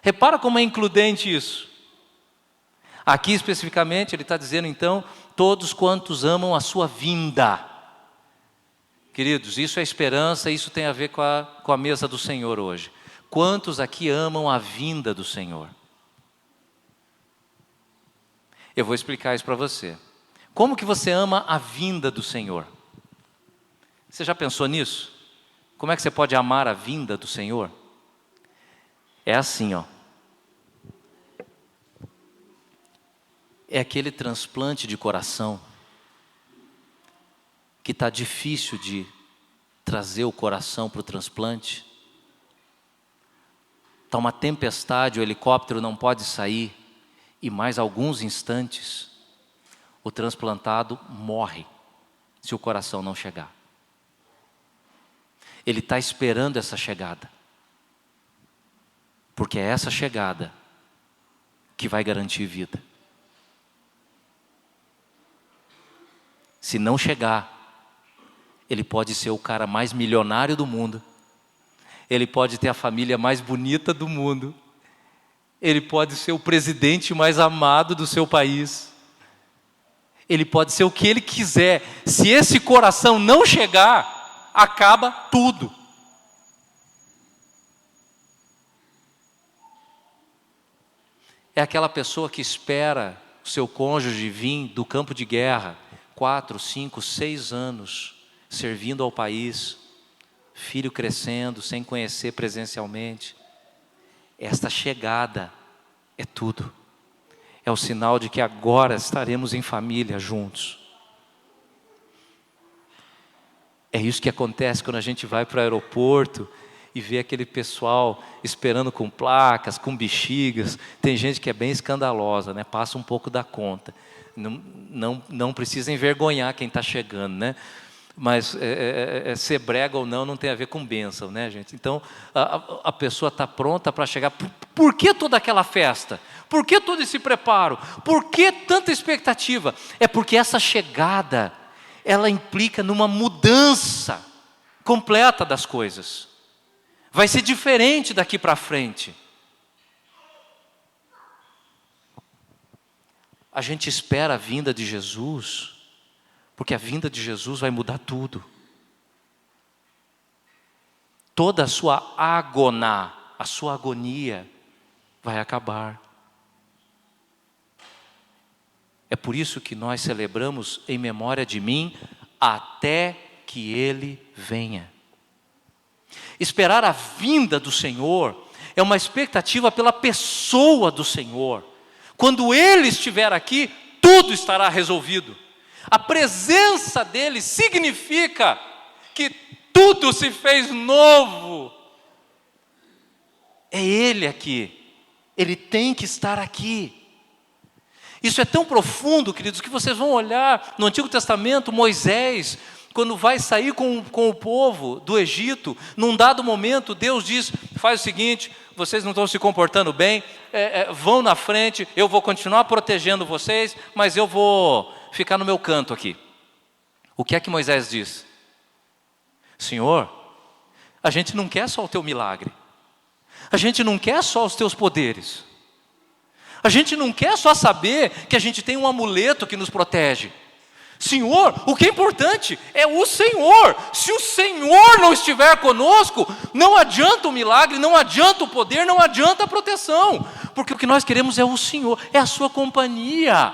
Speaker 1: Repara como é includente isso. Aqui especificamente ele está dizendo então, todos quantos amam a sua vinda. Queridos, isso é esperança, isso tem a ver com a mesa do Senhor hoje. Quantos aqui amam a vinda do Senhor? Eu vou explicar isso para você. Como que você ama a vinda do Senhor? Você já pensou nisso? Como é que você pode amar a vinda do Senhor? É assim, ó. É aquele transplante de coração que está difícil de trazer o coração para o transplante. Está uma tempestade, o helicóptero não pode sair, e mais alguns instantes, o transplantado morre, se o coração não chegar. Ele está esperando essa chegada, porque é essa chegada que vai garantir vida. Se não chegar, ele pode ser o cara mais milionário do mundo, ele pode ter a família mais bonita do mundo, ele pode ser o presidente mais amado do seu país, ele pode ser o que ele quiser. Se esse coração não chegar, acaba tudo. É aquela pessoa que espera o seu cônjuge vir do campo de guerra, 4, 5, 6 anos, servindo ao país, filho crescendo, sem conhecer presencialmente. Esta chegada é tudo. É o sinal de que agora estaremos em família juntos. É isso que acontece quando a gente vai para o aeroporto e vê aquele pessoal esperando com placas, com bexigas. Tem gente que é bem escandalosa, né? Passa um pouco da conta. Não precisa envergonhar quem está chegando, né? Mas ser brega ou não tem a ver com bênção, né, gente? Então, a pessoa está pronta para chegar. Por que toda aquela festa? Por que todo esse preparo? Por que tanta expectativa? É porque essa chegada, ela implica numa mudança completa das coisas. Vai ser diferente daqui para frente. A gente espera a vinda de Jesus, porque a vinda de Jesus vai mudar tudo. Toda a sua agonia, a sua agonia vai acabar. É por isso que nós celebramos em memória de mim, até que Ele venha. Esperar a vinda do Senhor é uma expectativa pela pessoa do Senhor. Quando Ele estiver aqui, tudo estará resolvido. A presença dEle significa que tudo se fez novo. É Ele aqui. Ele tem que estar aqui. Isso é tão profundo, queridos, que vocês vão olhar no Antigo Testamento, Moisés, quando vai sair com o povo do Egito, num dado momento, Deus diz, faz o seguinte, vocês não estão se comportando bem, vão na frente, eu vou continuar protegendo vocês, mas eu vou ficar no meu canto aqui. O que é que Moisés diz? Senhor, a gente não quer só o teu milagre, a gente não quer só os teus poderes, a gente não quer só saber que a gente tem um amuleto que nos protege. Senhor, o que é importante é o Senhor. Se o Senhor não estiver conosco, não adianta o milagre, não adianta o poder, não adianta a proteção. Porque o que nós queremos é o Senhor, é a sua companhia.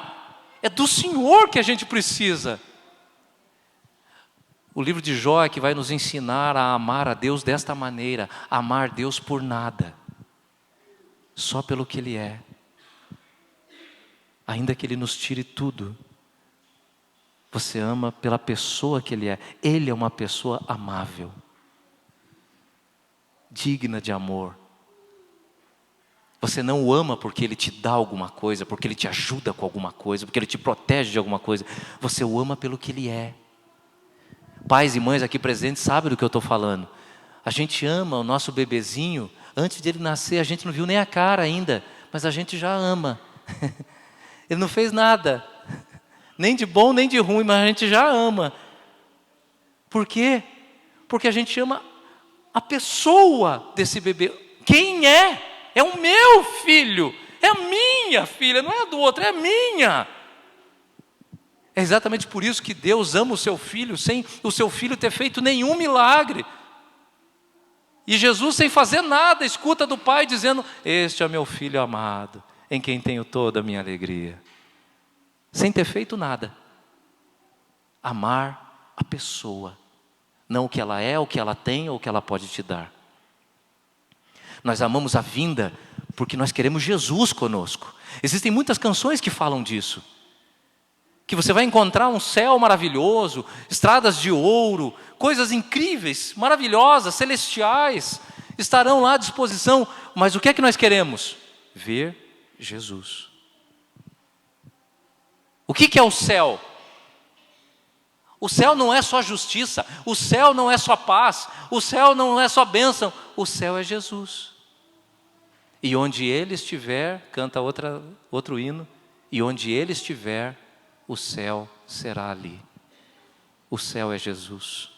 Speaker 1: É do Senhor que a gente precisa. O livro de Jó é que vai nos ensinar a amar a Deus desta maneira. Amar Deus por nada. Só pelo que Ele é. Ainda que Ele nos tire tudo. Você ama pela pessoa que Ele é. Ele é uma pessoa amável. Digna de amor. Você não o ama porque Ele te dá alguma coisa, porque Ele te ajuda com alguma coisa, porque Ele te protege de alguma coisa. Você o ama pelo que Ele é. Pais e mães aqui presentes sabem do que eu estou falando. A gente ama o nosso bebezinho. Antes de ele nascer, a gente não viu nem a cara ainda, mas a gente já ama. Ele não fez nada. Nem de bom, nem de ruim, mas a gente já ama. Por quê? Porque a gente ama a pessoa desse bebê. Quem é? É o meu filho. É a minha filha, não é a do outro, é a minha. É exatamente por isso que Deus ama o seu filho, sem o seu filho ter feito nenhum milagre. E Jesus, sem fazer nada, escuta do Pai dizendo, este é meu filho amado, em quem tenho toda a minha alegria. Sem ter feito nada. Amar a pessoa. Não o que ela é, o que ela tem ou o que ela pode te dar. Nós amamos a vinda porque nós queremos Jesus conosco. Existem muitas canções que falam disso. Que você vai encontrar um céu maravilhoso, estradas de ouro, coisas incríveis, maravilhosas, celestiais, estarão lá à disposição. Mas o que é que nós queremos? Ver Jesus. O que é o céu? O céu não é só justiça, o céu não é só paz, o céu não é só bênção, o céu é Jesus. E onde Ele estiver, canta outro hino, e onde Ele estiver, o céu será ali. O céu é Jesus.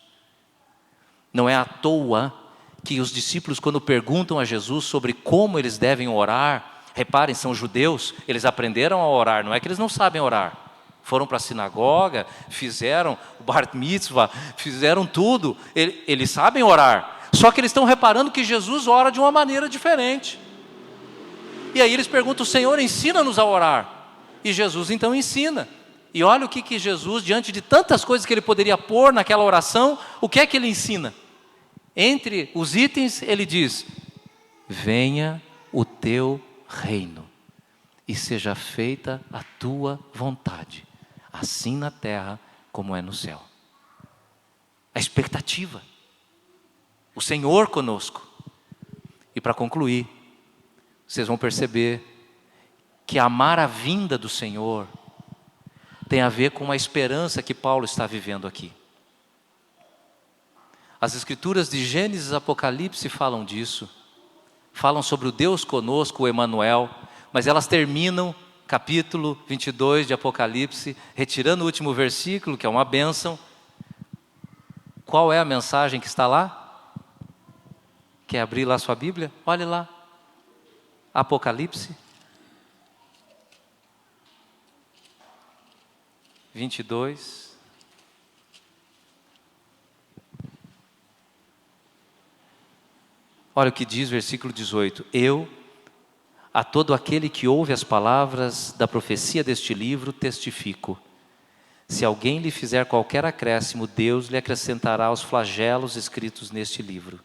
Speaker 1: Não é à toa que os discípulos, quando perguntam a Jesus sobre como eles devem orar, reparem, são judeus, eles aprenderam a orar, não é que eles não sabem orar. Foram para a sinagoga, fizeram o bar mitzvah, fizeram tudo, eles sabem orar. Só que eles estão reparando que Jesus ora de uma maneira diferente. E aí eles perguntam, Senhor, ensina-nos a orar. E Jesus então ensina. E olha o que Jesus, diante de tantas coisas que Ele poderia pôr naquela oração, o que é que Ele ensina? Entre os itens, ele diz: venha o teu reino e seja feita a tua vontade, assim na terra como é no céu. A expectativa, o Senhor conosco. E para concluir, vocês vão perceber que amar a vinda do Senhor tem a ver com a esperança que Paulo está vivendo aqui. As escrituras de Gênesis e Apocalipse falam disso. Falam sobre o Deus conosco, o Emanuel, mas elas terminam, capítulo 22 de Apocalipse, retirando o último versículo, que é uma bênção. Qual é a mensagem que está lá? Quer abrir lá sua Bíblia? Olhe lá. Apocalipse 22. Olha o que diz versículo 18. Eu, a todo aquele que ouve as palavras da profecia deste livro, testifico. Se alguém lhe fizer qualquer acréscimo, Deus lhe acrescentará os flagelos escritos neste livro.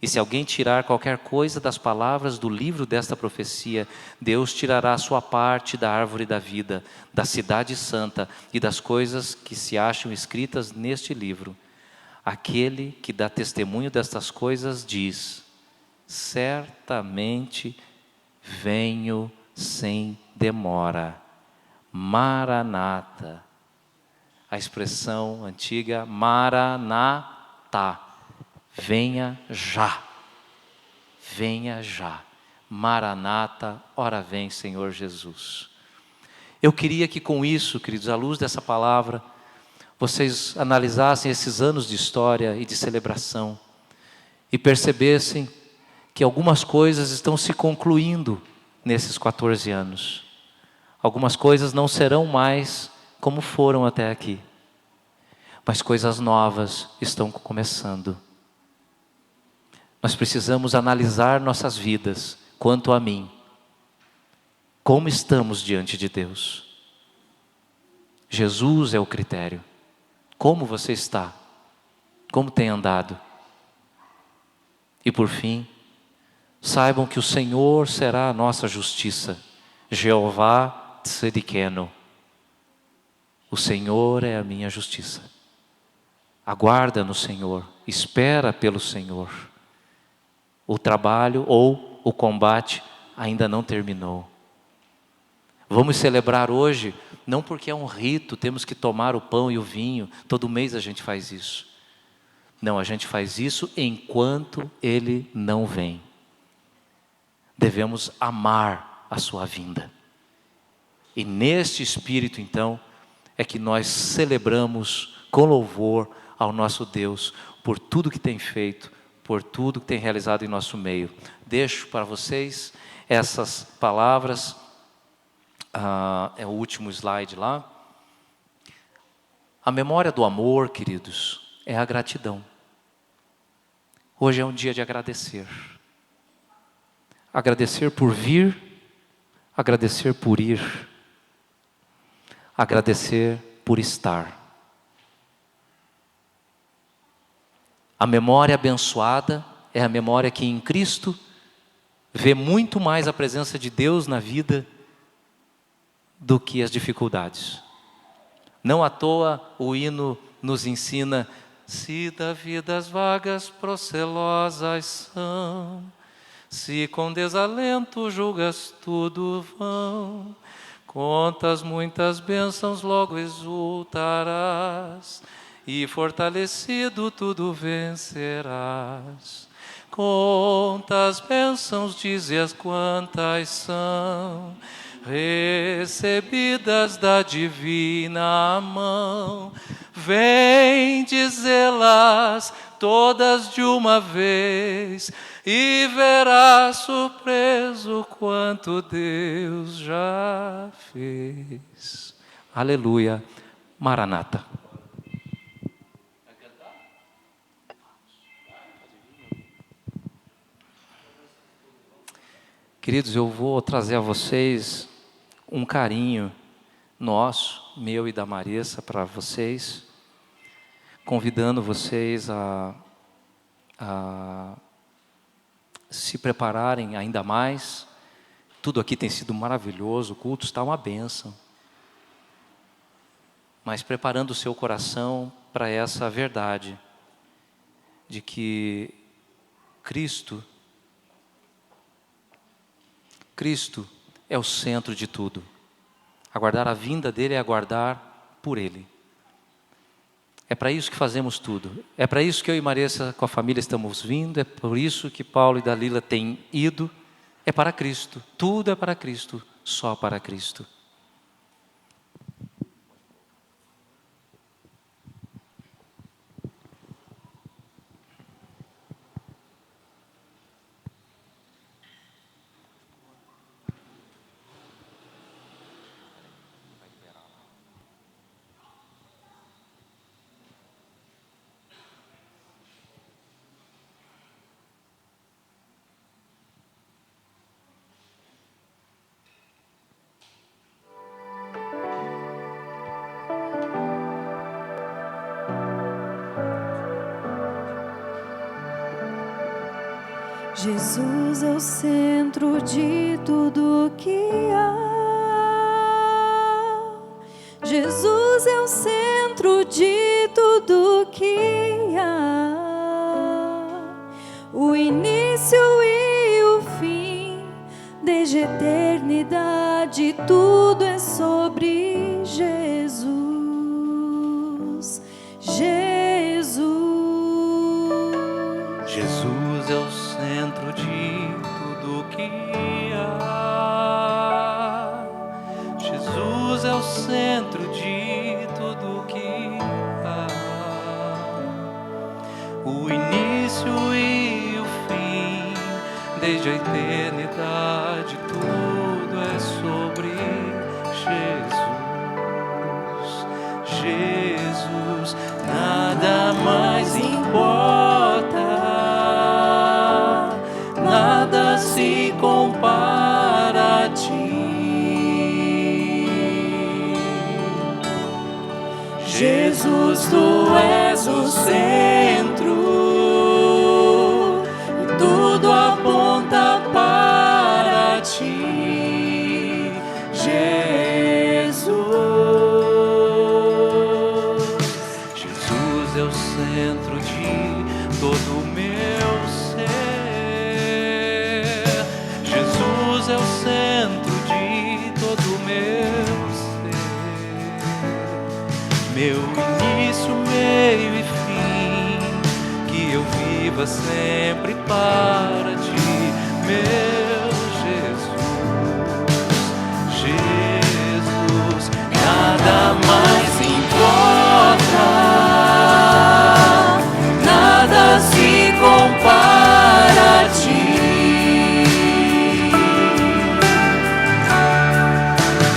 Speaker 1: E se alguém tirar qualquer coisa das palavras do livro desta profecia, Deus tirará a sua parte da árvore da vida, da cidade santa e das coisas que se acham escritas neste livro. Aquele que dá testemunho destas coisas diz: certamente venho sem demora. Maranata. A expressão antiga Maranata. Venha já. Venha já. Maranata, ora vem, Senhor Jesus. Eu queria que com isso, queridos, à luz dessa palavra, vocês analisassem esses anos de história e de celebração e percebessem que algumas coisas estão se concluindo nesses 14 anos. Algumas coisas não serão mais como foram até aqui, mas coisas novas estão começando. Nós precisamos analisar nossas vidas, quanto a mim. Como estamos diante de Deus? Jesus é o critério. Como você está? Como tem andado? E por fim, saibam que o Senhor será a nossa justiça. Jeová Tzedikenu. O Senhor é a minha justiça. Aguarda no Senhor, espera pelo Senhor. O trabalho ou o combate ainda não terminou. Vamos celebrar hoje, não porque é um rito, temos que tomar o pão e o vinho, todo mês a gente faz isso. Não, a gente faz isso enquanto Ele não vem. Devemos amar a sua vinda. E neste espírito, então, é que nós celebramos com louvor ao nosso Deus por tudo que tem feito, por tudo que tem realizado em nosso meio. Deixo para vocês essas palavras, é o último slide lá. A memória do amor, queridos, é a gratidão. Hoje é um dia de agradecer. Agradecer por vir, agradecer por ir, agradecer por estar. A memória abençoada é a memória que em Cristo vê muito mais a presença de Deus na vida do que as dificuldades. Não à toa o hino nos ensina: se da vida as vagas procelosas são, se com desalento julgas tudo vão, contas muitas bênçãos logo exultarás, e fortalecido tudo vencerás. Quantas bênçãos dizes, quantas são recebidas da divina mão, vem dizê-las todas de uma vez, e verás surpreso quanto Deus já fez. Aleluia, Maranata. Queridos, eu vou trazer a vocês um carinho nosso, meu e da Marissa, para vocês, convidando vocês a se prepararem ainda mais. Tudo aqui tem sido maravilhoso, o culto está uma bênção. Mas preparando o seu coração para essa verdade de que Cristo é o centro de tudo. Aguardar a vinda dele é aguardar por ele. É para isso que fazemos tudo. É para isso que eu e Marissa com a família estamos vindo. É por isso que Paulo e Dalila têm ido. É para Cristo. Tudo é para Cristo. Só para Cristo.
Speaker 2: Jesus é o centro de tudo que há. Jesus é o centro de tudo que há. O início e o fim, desde a eternidade, tudo é sobre Jesus.
Speaker 1: Jesus é o centro de tudo que há. Jesus é o centro de tudo que há. O início e o fim, desde a eternidade, tudo é sobre Jesus. Jesus, nada mais importa. Nada se compara a ti. Jesus, tu és o centro e tudo aponta para ti. Jesus, Jesus é o centro de todo o meu ser. Jesus é o centro de todo o meu ser. Meu início, meio e fim, que eu viva sempre para ti, meu Jesus. Jesus, nada mais importa, nada se compara a ti.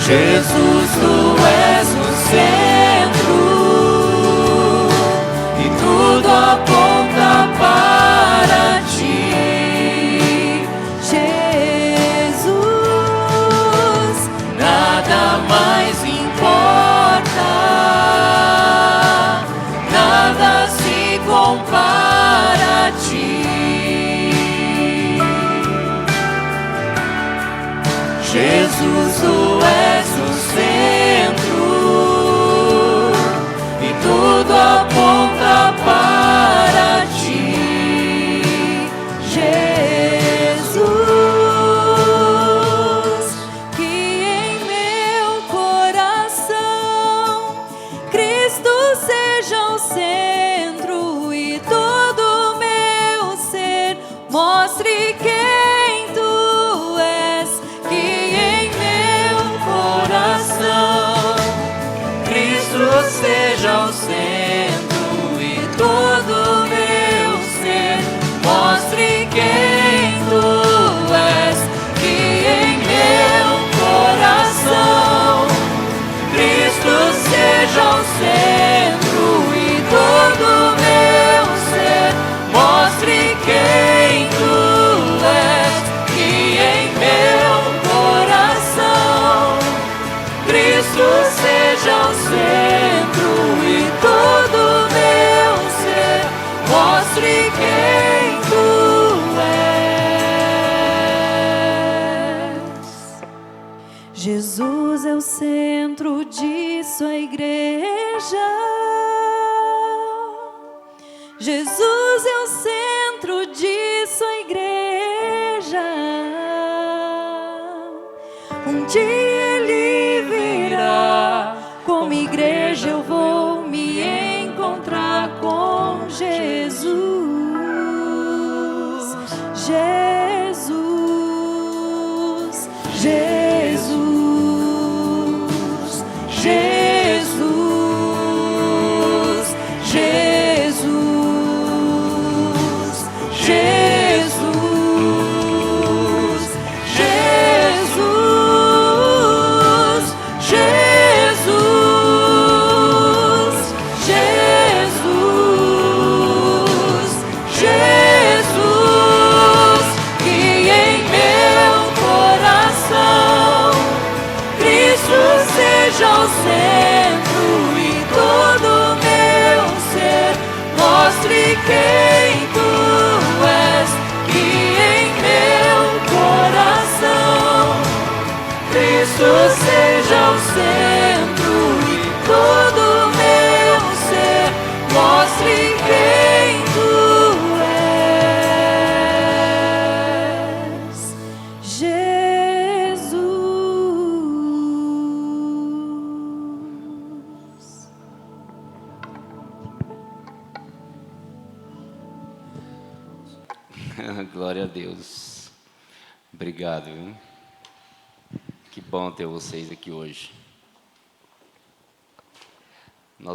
Speaker 1: Jesus, tu és o centro e tudo aponta para ti.
Speaker 2: Jesus,
Speaker 1: Nada mais importa, nada se compara a ti. Jesus, tu és o centro e tudo aponta para ti.
Speaker 2: Jesus, que em meu coração Cristo seja o centro e todo o meu ser mostre quem tu és. Que em meu coração Cristo seja o centro e todo o meu ser mostre quem tu és. Que em meu coração Cristo seja o centro e todo o meu ser mostre quem tu és. disso a igreja. Jesus é o centro disso a igreja. Um dia Ele virá, como igreja eu vou me encontrar com Jesus. Jesus, Jesus, Jesus, Jesus, Jesus, Jesus, Jesus, Jesus, Jesus, que em meu coração Cristo seja o centro e todo meu ser mostre quem Tu és. Que em meu coração Cristo seja o centro e todo meu ser mostre quem Tu és. Jesus.
Speaker 3: Glória a Deus. Obrigado, viu? Que bom ter vocês aqui hoje.